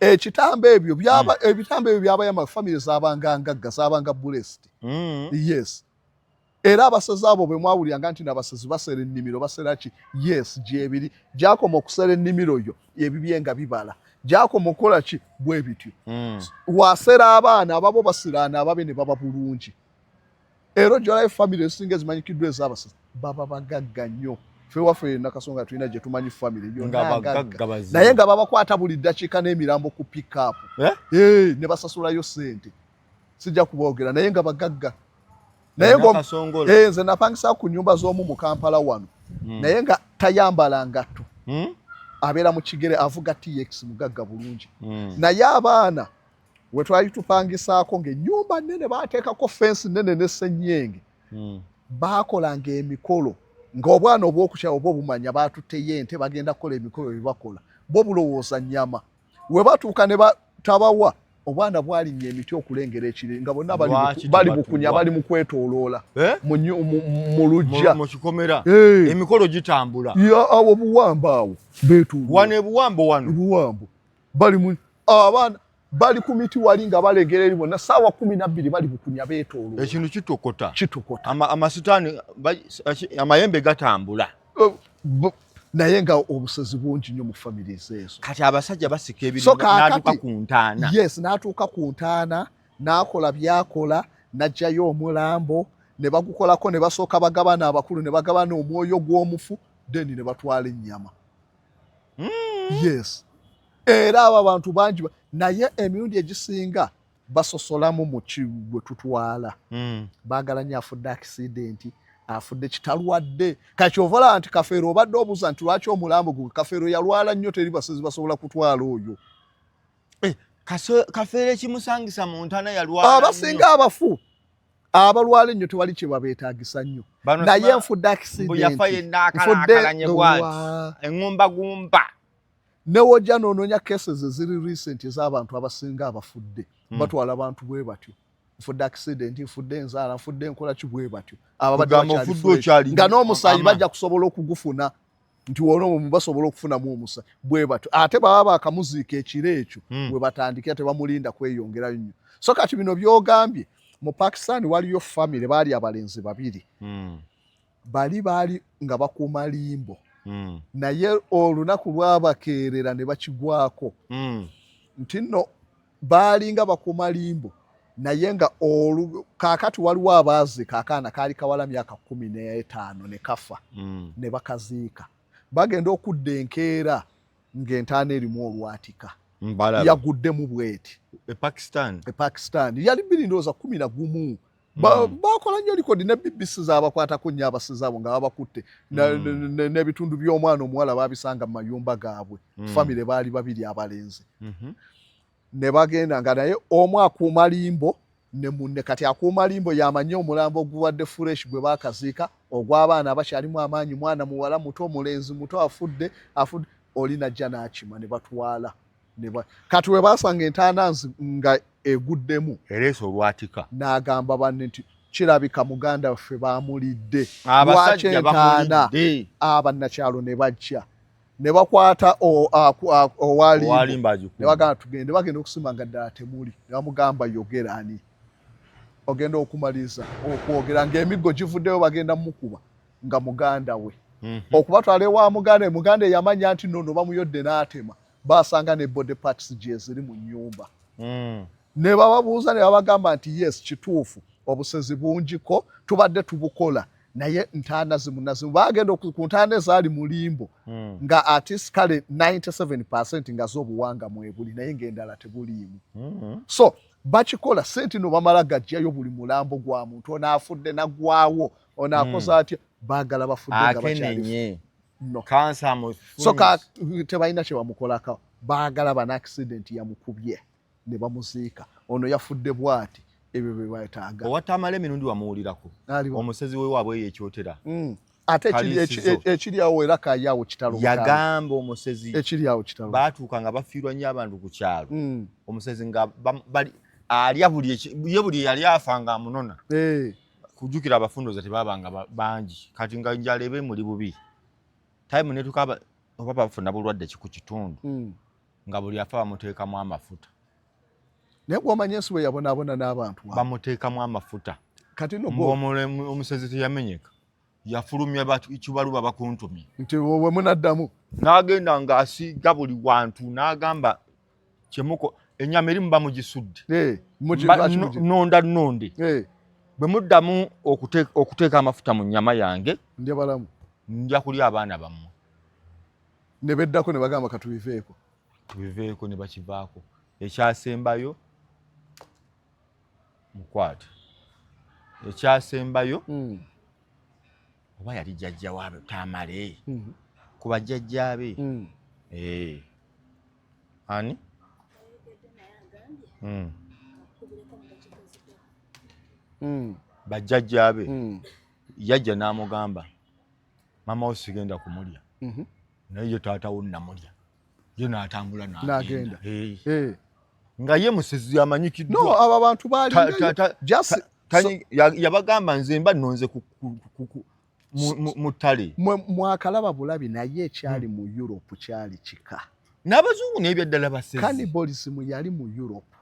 ekitambo ebyo byaba y'amafamire zaabanga ngagga zaabanga blessed yes era abasazi abo bwe mwawuliranga nti n'abasazi basera ennimiro basera ki yes gyebiri gyakoma okusera ennimiro yo ebibye nga bibala gyakoma okukola ki bwe bityo wasera abaana ababo basiraana ababe ne baba bulungi era gyolayo famire ezisinga ezimanyikiddwa ez'abasazi baba bagagga nnyo ffe waffe nakasonga tulina gye tumanyi famire naye nga babakwata buli ddakiika n'emirambo ku pick-up ne basasulayo ssente sijja kuboogera naye nga bagagga naye nze napangisa ku nnyumba z'omu mu Kampala wano naye nga tayambala ngatto abeera mu kigere avuga TX mugagga bulungi naye abaana we twali tupangisaako ng'ennyumba nnene baateekako fensi nnene n'essenyenge baakolanga emikolo ng'obwana obw'okukyawo bwo bumanya baatutteyo ente bagenda kukola emikolo bye bakola bo bulowooza nnyama we batuuka ne batabawa obwana bwalinnya emiti okulengera ekire nga bonna bali bukunya bali mu kwetooloola mu lujja mu kikomera emikolo gitambula awo buwamba awo beetuula wano ebuwambo bali mu abaana bali ku miti wali nga balengera eri bonna ssaawa 12 bali bukunya beetooloola ekintu kitokota amasitaani amayembe gatambula naye nga obusezi bungi nnyo mu families ezo kati abasajja basika ebintu n'atuuka ku ntaana yes n'atuuka ku ntaana n'akola byakola n'ajjayo omulambo ne bagukolako ne basooka bagabana abakulu ne bagabana omwoyo gw'omufu then ne batwala ennyama yes era abo abantu bangi naye emirundi egisinga basosolamu mu kibwe tutwala baagala nnyo afudde accident afudde kitalwadde kakyovala nti Kafeero obadde obuuza nti lwaki omulambo gwe Kafeero yalwala nnyo teri basezi basobola kutwala oyo Kafeero ekimusangisa mu ntaana yalwala abasinga abafu abalwala ennyo tewali kye babeetaagisa nnyo naye nfudde accident eŋŋumbagumba newojja noonoonya cases eziri recent ez'abantu abasinga abafudde batwala abantu bwe batyo nfudde accident nfudde enzaala nfudde enkola ki bwe batyo nga n'omusaayi bajja kusobola okugufuna nti wono basobola okufunamu omusaayi bwe batyo ate baba bakamuziika ekiro ekyo bwe batandikira tebamulinda kweyongerayo nnyo so kati bino byogambye mu Pakistan waliyo famire baali abalenzi babiri baali nga bakuuma limbo naye olunaku lwabakeerera ne bakigwako nti nno baali nga bakuuma limbo naye nga kaakati waliwo abaazika akaana kaali kawala myaka 15 ne kafa ne bakaziika bagenda okudda enkeera ng'entaana erimu olwatika yaguddemu bweti Pakistan yali 2011 bakola nnyo likodi ne BBC zaabakwatako nnyo abasizi abo nga babakutte n'ebitundu by'omwana omuwala baabisanga mu mayumba gaabwe famire baali babiri abalenzi ne bagenda nga naye omu akuuma limbo ne munne kati akuuma limbo yamanye omulambo oguwadde fresh gwe baakaziika ogw'abaana abakyalimu amaanyi mwana muwala muto omulenzi muto afudde oli najja n'akima ne batwala kati we baasanga entaana nga eguddemu ereesa olwatika n'agamba banne nti kirabika muganda waffe baamulidde lwaki entaana abannakyalo ne bajja ne bakwata owalimba ne bagamba tugende bagenda okusimanga ddala temuli ne bamugamba yogera ani ogenda okumaliza okwogera ng'emiggo givuddeyo bagenda mukuba nga muganda we okubatwala ewa muganda yamanya nti nono bamuyodde n'atema baasanga ne body parts gye ziri mu nnyumba ne bababuuza ne babagamba nti yes kituufu obusezi bungiko tubadde tubukola naye ntaana zimunazimu bagenda ku ntaana ezaali mu limbo nga artist kale 97% nga z'obuwanga mwebuli naye ng'endala tebuliimu so bakikola senti no bamala gajjayo buli mulambo gwa muntu onaafudde naggwawo onaakoza atya baagala bafudde nga bakyali no kansa mu so tebalina kye bamukolako baagala bana accident yamukubye ne bamuziika ono yafudde bwati ebyo bye bayetaaga owatamala emirundi wamuwulirako omusezi we waabwe yekyotera ate ekiri awo era kaayawo kitalo yagamba omusezi ekiri awo kitalo baatuuka nga bafiirwa nnyo abantu ku kyalo omusezi nga alya buli yali afanga amunona kujjukira abafundoza tebabanga bangi kati nga njala ebe muli bubi time netuka oba bafuna bulwadde ku kitundu nga buli afa bamuteekamu amafuta naye gw'omanya ensi bwe yabonaabona n'abantu bamuteekamu amafuta kati omusezi teyamenyeka yafulumya kibaluba bakuntumye nti we munaddamu n'agenda ng'asiiga buli wantu n'agamba kyemuko ennyama erimu bamugisudde nonda nonde bwe muddamu okuteeka amafuta mu nnyama yange ndya balamu nja kulya abaana bammwe ne beddako ne bagamba tubiveeko ne bakivaako ekyasembayo mukwate ekyasembayo oba yali jjajja waabe tamale ku bajjajjaabe ani bajjajjaabe yajja n'amugamba mama wo sigenda kumulya naye ye taata wo namulya ye n'atambula n'agenda nga ye musezi amanyikiddwa no abo bantu baali yabagamba nze mba nonze mu ttale mwakalaba bulabi naye ekyali mu Europe kyali kika n'abazungu n'ebyaddala basezi cannibalism yali mu Europe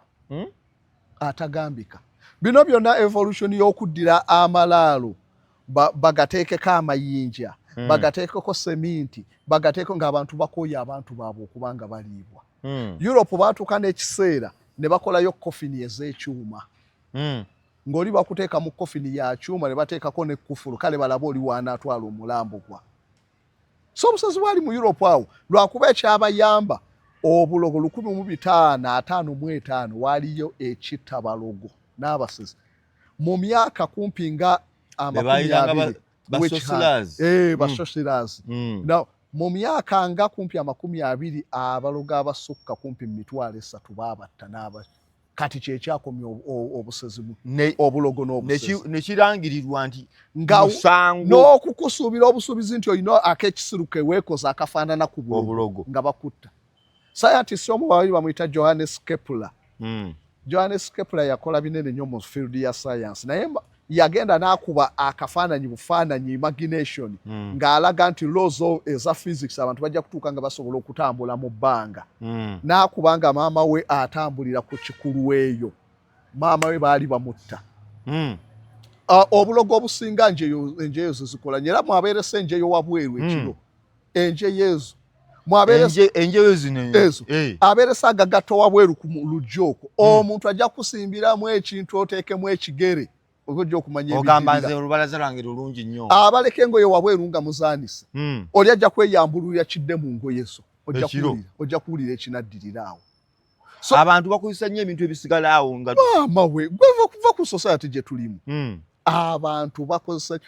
atagambika bino byonna evolution y'okuddira amalaalo bagateekeko amayinja bagateekeko seminti bagateeko ng'abantu bakooya abantu baabwe okubanga baliibwa Europe baatuuka n'ekiseera ne bakolayo kofini ez'ekyuma ng'oli bakuteeka mu kofini ya kyuma ne bateekako n'ekkufulu kale balaba oli waanaatwala omulambo gwa so omusezi bwali mu Europe awo lwakuba ekyabayamba obulogo 1555 waaliyo ekittabalogo n'abasezi mu myaka kumpi nga basosirazi mu myaka nga kumpi 20 abalogo abasukka kumpi 300 baabatta kati kyekyakomya obusezi obulogo n'obusezi nekirangirirwa nti musango n'okukusuubira obusuubizi nti olina ak'ekisiruke weekoza akafaanana ku bulogo nga bakutta scientist omu babiri bamuyita Johannes Kepler Johannes Kepler yakola binene nnyo mu field ya science naye yagenda n'akuba akafaananyi bufaananyi imagination ng'alaga nti laws eza physics abantu bajja kutuuka nga basobola okutambula mu bbanga n'akuba nga maama we atambulira ku kikulu eyo maama we baali bamutta obulogo obusinga enjeyo zezikola era mwabeeresa enjeyo wabweru ekiro enjeyo ezo enjeyo zino ezo abeeresa agagato wabweru ku lujja okwo omuntu ajja kusimbiramu ekintu oteekemu ekigere okujja okumanya ogamba nze olubalaza lwange lulungi nnyo abaleka engoye wabweru nga muzaanise oli ajja kweyambululira kidde mu ngoye zo ojja kuwulira ekinaddirira awo abantu bakozesa nnyo ebintu ebisigala awo nga maama we kuva ku society gye tulimu abantu bakozesa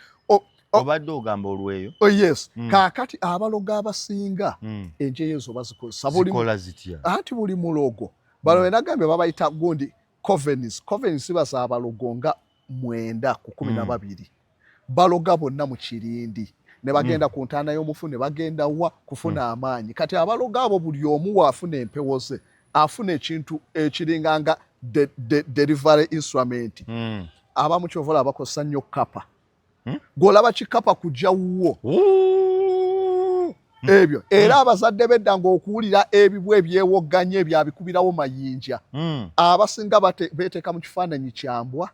obadde ogamba olweyo yes kaakati abalogo abasinga enjeyo ezo bazikozesa anti buli mulogo bano enagambye babayita gundi covenis baza abalogo nga 9 ku 12 baloga bonna mu kirindi ne bagenda ku ntaana y'omufu ne bagenda wa kufuna amaanyi kati abaloga abo buli omu waafuna empewo ze afuna ekintu ekiringa nga delivery instrument abamu kyovola bakozesa nnyo kapa gw'olaba kikapa kujja wuwo ebyo era abazadde bedda ng'okuwulira ebibwa ebyewogganye ebyo abikubirawo mayinja abasinga beeteeka mu kifaananyi kyambwa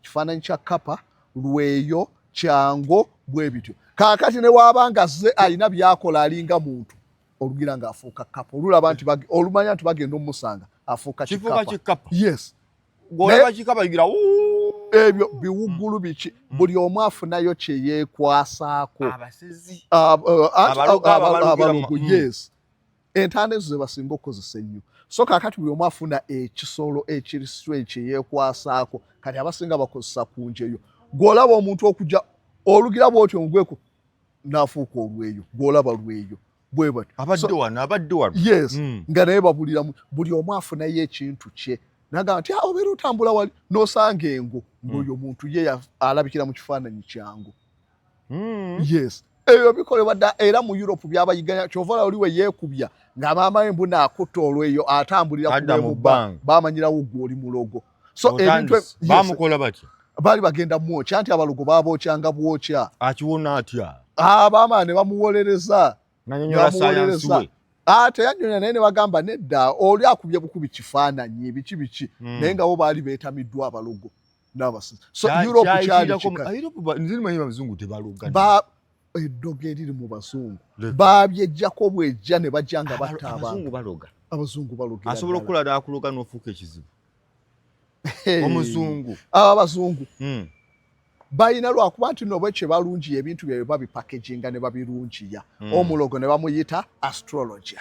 kifaananyi kya kapa lweyo kyango bwe bityo kaakati ne waabanga ze alina byakola alinga muntu olugira ng'afuuka kapa olulaba nti olumanya nti bagenda omusanga afuuka kikapa. Yes. Golaba kikapa yigira ebyo biwuggulu biki buli omu afunayo kye yeekwasaako abasezi abalogo yes entanda ezo ze basinga okukozesa ennyo so kaakati buli omu afuna ekisolo ekiri straight kye yeekwasaako kati abasinga bakozesa ku njeyo gw'olaba omuntu okujja olugira bw'otyo omugweko n'afuuka olweyo gw'olaba lweyo bwe bati abadde wano yes nga naye babuliramu buli omu afunayo ekintu kye nagamba nti obeera otambula wali n'osanga engo ng'oyo omuntu ye alabikira mu kifaananyi kyangu yes eyo bikolebwa dda era mu Europe byabayiganya kyova oli we yeekubya ng'amaama embu n'akutta olweyo atambulira ku bbanga baamanyirawo gw'oli mulogo so ebintu baamukola batya baali bagenda mwokya nti abalogo baabokyanga bwokya akiwona atya abaama ne bamuwolereza teyanyonya naye ne bagamba nedda oli akubye bukubi kifaananyi biki naye nga bo baali beetamiddwa abalogo n'abasizi so Europe kyali abazungu tebaloga eddogo eriri mu bazungu baabyejjako bwejja ne bajja nga batta abazungu baloga asobola okukola n'akuloga n'ofuuka ekizibu omuzungu abazungu balina lwakuba nti nobe kye balungiya ebintu byabwe babipakeginga ne babirungiya omulogo ne bamuyita astrology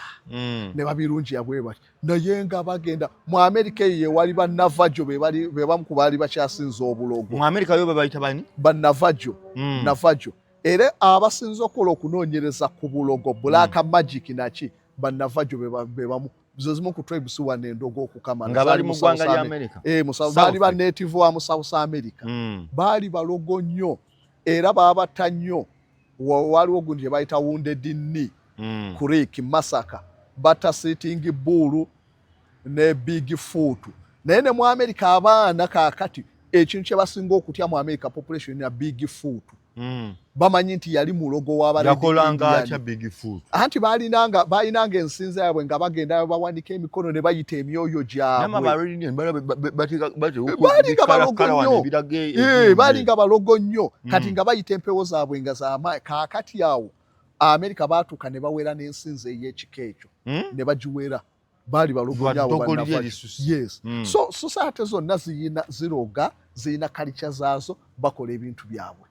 ne babirungiya bwe bati naye nga bagenda mu Amerika eyo wali bannavajo be bamu ku baali bakyasinza obulogo mu Amerika yo babayita bani bannavajo navajo era abasinza okukola okunoonyereza ku bulogo black magic naki bannavajo be bamu zimu ku tribes wane endogo okukama nga bali mu ggwanga lya Amerika baali ba native wa mu South America baali balogo nnyo era baabata nnyo waliwo gundi gye bayita Wounded Knee Creek Massacre batta Sitting Bull ne Big Foot naye ne mu America abaana kaakati ekintu kye basinga okutya mu America population ya Big Foot bamanyi nti yali mulogo w'abayakolanga atya Big Foot anti baalinanga ensinza yaabwe nga bagenda bawanika emikono ne bayita emyoyo gyabwe baalinga balogo nnyo kati nga bayita empewo zaabwe nga z'amaanyi kaakati awo Amerika baatuuka ne bawera n'ensinza ey'ekika ekyo ne bagiwera baali balogo nnyo yes so society zonna ziroga zirina kalica zaazo bakola ebintu byabwe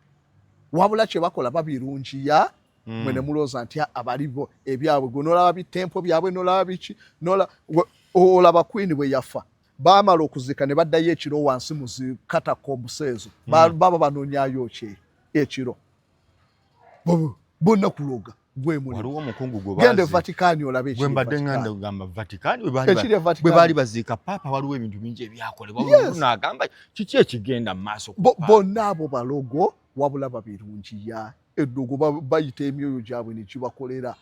wabula kye bakola babirungiya mwe ne mulooza nti abalibo ebyabwe gwe n'olaba bitempo byabwe n'olaba biki olaba Queen bwe yafa baamala okuzika ne baddayo ekiro wansi mu zikatakombs ezo baba banoonyayo ekiro bonna kuloga waliwo omukungu gende Vatican olabe gwe mbadde nganda kugamba Vatican bwe baali baziika paapa waliwo ebintu bingi ebyakolebwa n'agamba kiki ekigenda mu maaso bonna abo balogo wabula babirungiya eddogo bayita emyoyo gyabwe ne kibakolera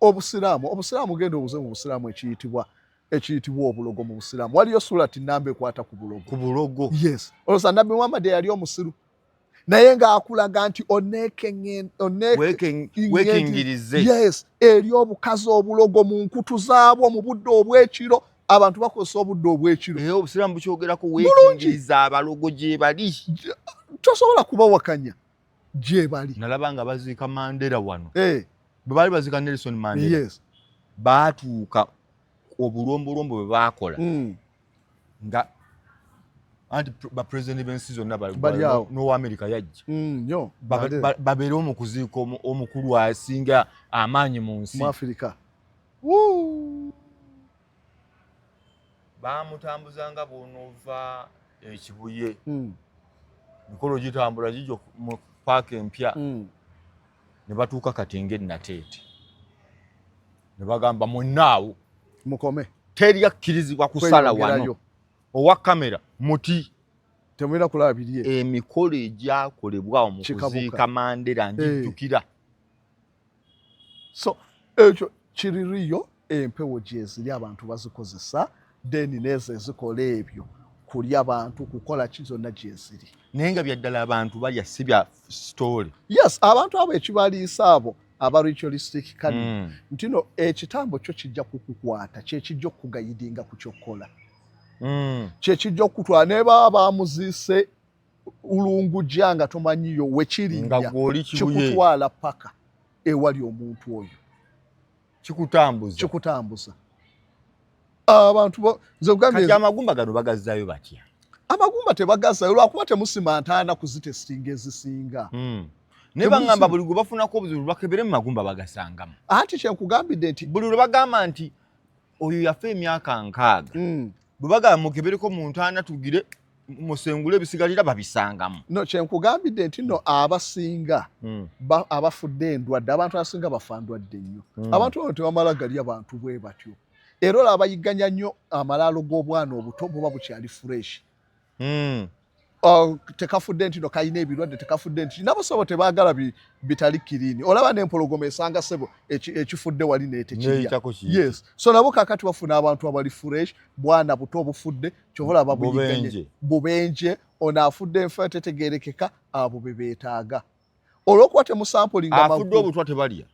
obusiraamu genda obuze mu busiraamu ekiyitibwa obulogo mu busiraamu waliyo surati namba ekwata ku bulogo yes olwoza nabbi Muhammad yali omusiru naye ng'akulaga nti weekingirize yes eri obukazi obulogo mu nkutu zaabwo mu budde obw'ekiro abantu bakozesa obudde obw'ekiro obusiraamu bukyogerako weekingiriza abalogo gye bali tosobola kubawakanya gye bali nalaba nga baziika Mandela wano bwe baali baziika Nelson Mandela baatuuka obulombolombo bwe baakola nga anti bapulezidenti b'ensi zonna n'owa-Amerika yajja babeerewo mu kuziika omukulu asinga amaanyi mu nsi mu Afirika baamutambuzanga bw'onoova ekibuye mikolo gitambula gijjo mu paaka empya ne batuuka kati ng'ennateete ne bagamba mwennaawo mukome teri yakkirizibwa kusala wano owa kamera muti temwera kulaba biri emikolo egyakolebwawo mu kuziika Mandela njijjukira so ekyo kiririyo empewo gyeziri abantu bazikozesa deni nezo ezikola ebyo kulya abantu kukola kizonna gyeziri naye nga byaddala abantu balya si bya story yes abantu abo ekibaliisa abo aba ritualistic kani ntino ekitambo kyo kijja kukukwata kyekijja okugayidinga ku kyokkola kyekijja okutwala ne baba bamuziise ulungujja nga tomanyiyo wekirinnya kikutwala paka ewali omuntu oyo kikutambuza abantu kati amagumba gano bagazzayo batya amagumba tebagazzayo lwakuba temusima ntaana kuzitestinga ezisinga ne bangamba buli gwe bafunako obuzibu bakebere mu magumba bagasangamu anti kyenkugambidde nti buli lwe bagamba nti oyo yafa emyaka 6 bwe bagamba mukebereko mu ntaana tugire musengule ebisigalira babisangamu no kyenkugambidde nti no abasinga abafudde endwadde abantu abasinga bafa ndwadde nnyo abantu bano tebamala gali abantu bwe batyo era olaba bayigganya nnyo amalaalo g'obwana obuto buba bukyali fresh tekafudde nti no kayina ebirwadde tekafudde nti nabasobo tebaagala bitali kirini olaba n'empologoma esanga sebo ekifudde wali netekirya yes so nabo kakati bafuna abantu abali fresh bwana buto obufudde kyobola babuyigganye bubenje ono afudde enfa tetegerekeka abo bebeetaaga olwokuba temusampulinga afudde obutwa tebalya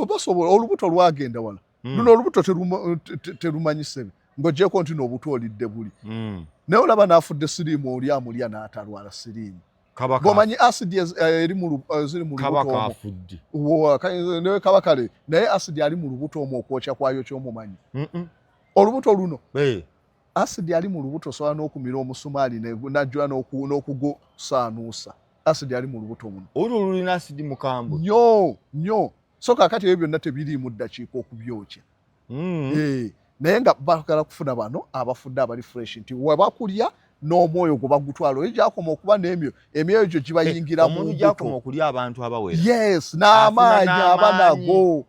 basobola olubuto lwagenda wala luno olubuto terumanyisebe ng'ogyeko nti n'obuto olidde buli naye olaba n'afudde siriimu oli amulya n'atalwala siriimu ng'omanyi asidi eri ziri mu lubuto omwo kabakale naye asidi ali mu lubuto omwo okwokya kwayo ky'omumanyi olubuto luno asidi ali mu lubuto osobola n'okumira omusumaali najjula n'okugusaanuusa asidi ali mu lubuto muno olwo lulina asidi mukambwe nnyo so kaakati ebyo byonna tebiriimu ddakiika okubyokya naye nga bakala kufuna bano abafudde abali fresh nti webakulya n'omwoyo gwe bagutwala oyo gyakoma okuba emyoyo gyo gibayingira mu omuntu gyakoma okulya abantu abawera yes n'amaanyi aba nago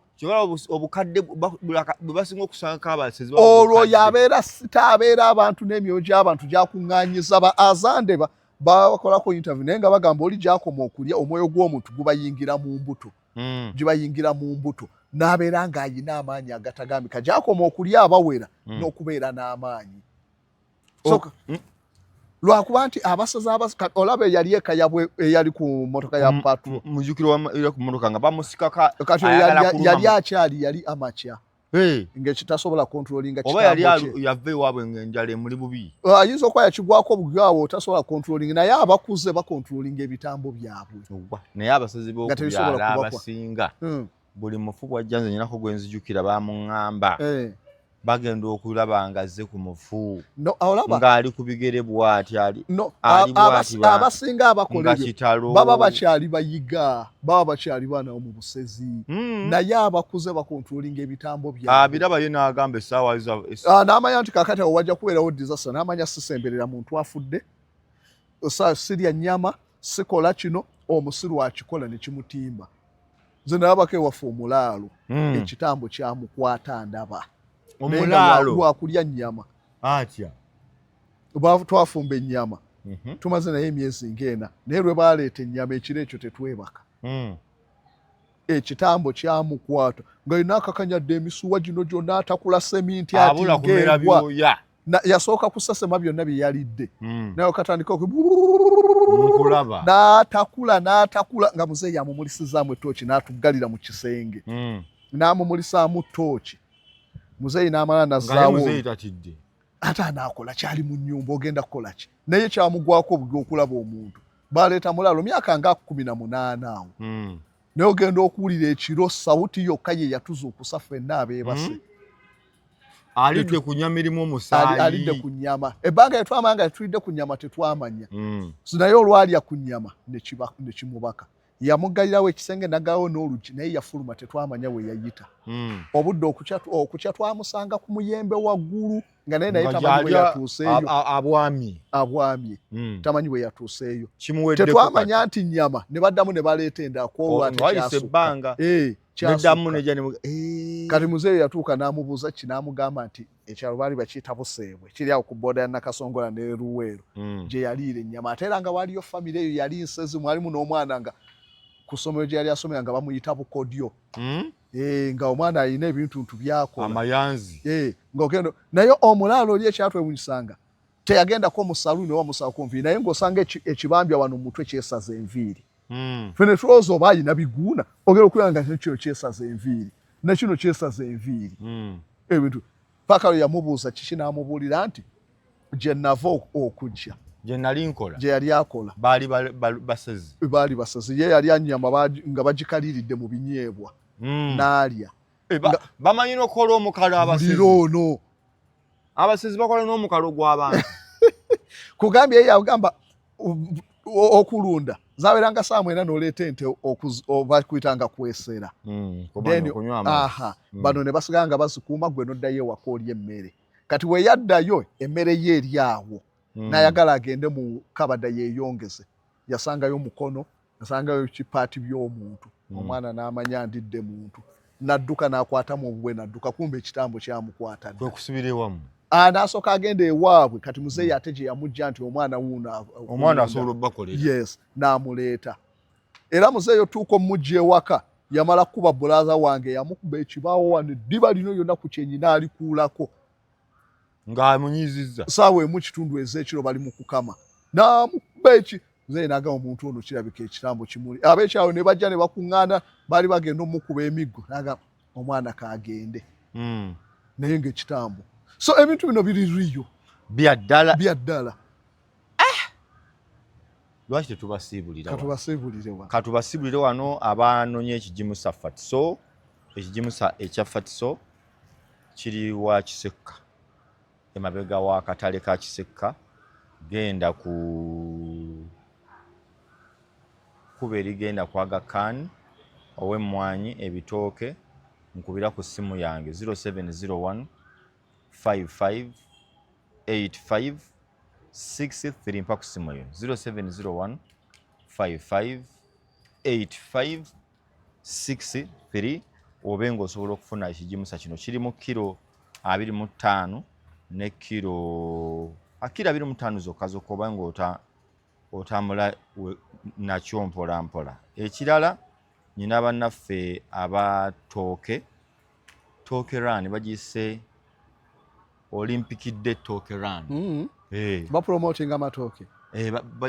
obukadde bwe basinga okusangako abasezi olwo yabeera sitaabeera abantu n'emyoyo gy'abantu gyakuŋŋaanyiza ba azande bakolako interview naye nga bagamba oli gyakoma okulya omwoyo gw'omuntu gubayingira mu mbuto gibayingira mu mbuto n'abeera ng'ayina amaanyi agatagambika gyakoma okulya abawera n'okubeera n'amaanyi lwakuba nti abasaza olaba eyali eka yabwe eyali ku motoka ya patro mujukiro ku motoka nga bamusikaka kati yali akyali yali amakya ng'ekitasobola kontrolinga oba yali yava ewaabwe ng'enjala emuli bubi ayinza okuba yakigwako obugwawo otasobola kontrolinga naye abakuze bakontrolinga ebitambo byabwe naye abasazi b'okubyala abasinga buli mufu gwajjanze nyenako gwe nzijukira bamuŋŋamba bagenda okulaba nga azze ku mufu ng'ali ku bigere bw'ati abasinga abakola ebyo baba bakyali bayiga baba bakyali baana mu busezi naye abakuze bakontrolinga ebitambo byabwe biraba ye n'agamba essaawa n'amanya nti kaakati awo wajja kubeerawo disaster n'amanya sisemberera muntu afudde sirya nnyama sikola kino omusiru akikola ne kimutimba nze nalabako ewaffe omulaalo ekitambo kyamukwata ndaba omulaalo lwakulya nnyama atya twafumba ennyama tumaze naye emyezi ng'ena naye lwe baleeta ennyama ekiro ekyo tetwebaka ekitambo kyamukwata nga yina akakanyadde emisuwa gino gyonna atakula seminti atingengwa yasooka kusasema byonna bye yalidde naye okatandika n'atakula nga muzeeyi amumulisizaamu ettooki n'atuggalira mu kisenge n'amumulisaamu ttooki muzeeyi n'amala nazzaawo ate anaakola kyali mu nnyumba ogenda kukola ki naye kyamugwako obugi okulaba omuntu baleeta mulaalo myaka nga 18 awo naye ogenda okuwulira ekiro sawuti yokka ye yatuzuukusa ffenna abeebase alidde ku nnyama erimu omusaayi alidde ku nnyama ebbanga yetwamanya nga tulidde ku nnyama tetwamanya naye olwalya ku nnyama ne kimubaka yamuggalirawo ekisenge naggawo n'oluggi naye yafuluma tetwamanya we yayita obudde okukya twamusanga ku muyembe waggulu nga naye tamanyi we yatuuseeyo abwamye tamanyi we yatuuseeyo tetwamanya nti nnyama ne baddamu ne baleeta endaakoolwatekyasukka kati muzeeyo yatuuka n'amubuuza n'amugamba nti ekyalo baali bakiyita Buseebwe kiri awo ku booda ya Nakasongola ne Luweero gye yaliira ennyama ate era nga waliyo famire eyo yali nsezi mwalimu n'omwana nga ku ssomero gye yali asomera nga bamuyita Bukodyo nga omwana alina ebintuntu byakola amayanzi ng'ogenda naye omulaalo oli ekyatwewunyisanga teyagendako mu saluuni oba musaako nviiri naye ng'osanga ekibambya wano mu mutwe kyesaza enviiri fene tulowooza oba alina biguuna ogenda okulaba nga kino kyesaza enviiri nakino kyesaza enviiri ebintu paka lwe yamubuuza kiki n'amubuulira nti gye nava okujja gye nali nkola gye yali akola baali basezi ye yali anyama nga bagikaliiridde mu binyeebwa n'alya bamanyi n'okola omukalo abasezi ono abasezi bakola n'omukalo gw'abantu kugambye ye yagamba okulunda zaweranga saa mwenda n'oleeta ente bakuyitanga kwesera bano ne basigala nga bazikuuma gwe n'oddayo ewaka olya emmere kati we yaddayo emmere ye eri awo n'ayagala agende mu kabada yeeyongeze yasangayo mukono yasangayo kipaati by'omuntu omwana n'amanya ndidde muntu n'adduka n'akwatamu obubwe n'adduka kumbe ekitambo kyamukwata kwe kusubira ewamu n'asooka agenda ewaabwe kati muzeeyi ate gye yamugja nti omwana asobola obbakolera yes n'amuleeta era muzeeyi otuuka omujja ewaka yamala kuba bulaaza wange yamukuba ekibaawo wano eddiba lino yonna ku kyenyi n'alikuulako ng'amunyizizza saawa emu kitundu ez'ekiro bali mu kukama n'amukuba muzeeyi n'agamba omuntu ono kirabika ekitambo kimuli ab'ekyawo ne bajja ne bakuŋŋaana baali bagenda omukuba emiggo n'agamba omwana kaagende naye ng'ekitambo so ebintu bino biri riyo bya ddala lwaki tetubasiibulira katubasiibulire wano abanoonya ekijimusa Fatiso ekijimusa ekya Fatiso kiri wa Kisekka emabega wa katale ka Kisekka genda kuba erigenda ku Aga Khan ow'emmwanyi ebitooke nkubira ku ssimu yange 0701 558563 mpa ku ssimu eyo 0701 558563 obe ng'osobola okufuna ekijimusa kino kirimu kilo 25 ne kilo 25 zokka oba ng'otambula nakyo mpola mpola. Ekirala nyina bannaffe abatooke Tooke Run bagiyise Olympic Day Tooke Run. Bapromoting amatooke.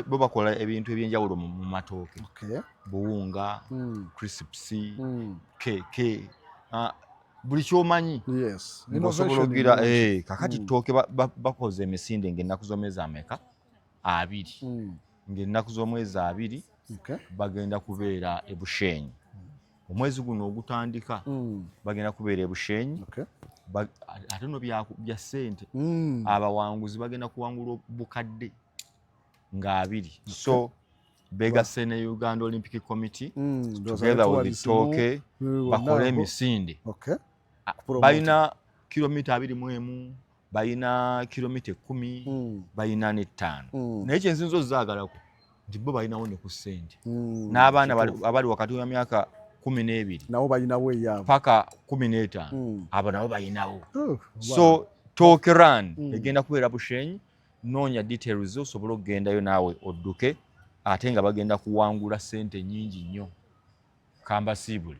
Bo bakola ebintu ebyenjawulo mu matooke. Okay. Buwunga, crisps, cake, buli kyomanyi. Yes. Osobola ogira kakati tooke bakoze emisinde ng'ennaku z'omwezi ameka 2. Ng'ennaku z'omwezi 2 bagenda kubeera e Bushenyi. Omwezi guno ogutandika bagenda kubeera e Bushenyi. Ate no bya ssente abawanguzi bagenda kuwangula bukadde nga 2. So begasse ne Uganda Olympic Committee together with the Tooke bakola emisinde. Bayina kilomita 21, bayina kilomita 10, bayina ne 5. Naye kyensinza ozaagalako nti bo bayinawo ne ku ssente. N'abaana abali wakati wa myaka 12 nabo bayinawo eyaabwe paka 15 abo nabo bayinawo. So Tooke Run egenda kubeera Bushenyi. Noonya details osobola okugendayo naawe odduke ate nga bagenda kuwangula ssente nnyingi nnyo. Kambasiibule.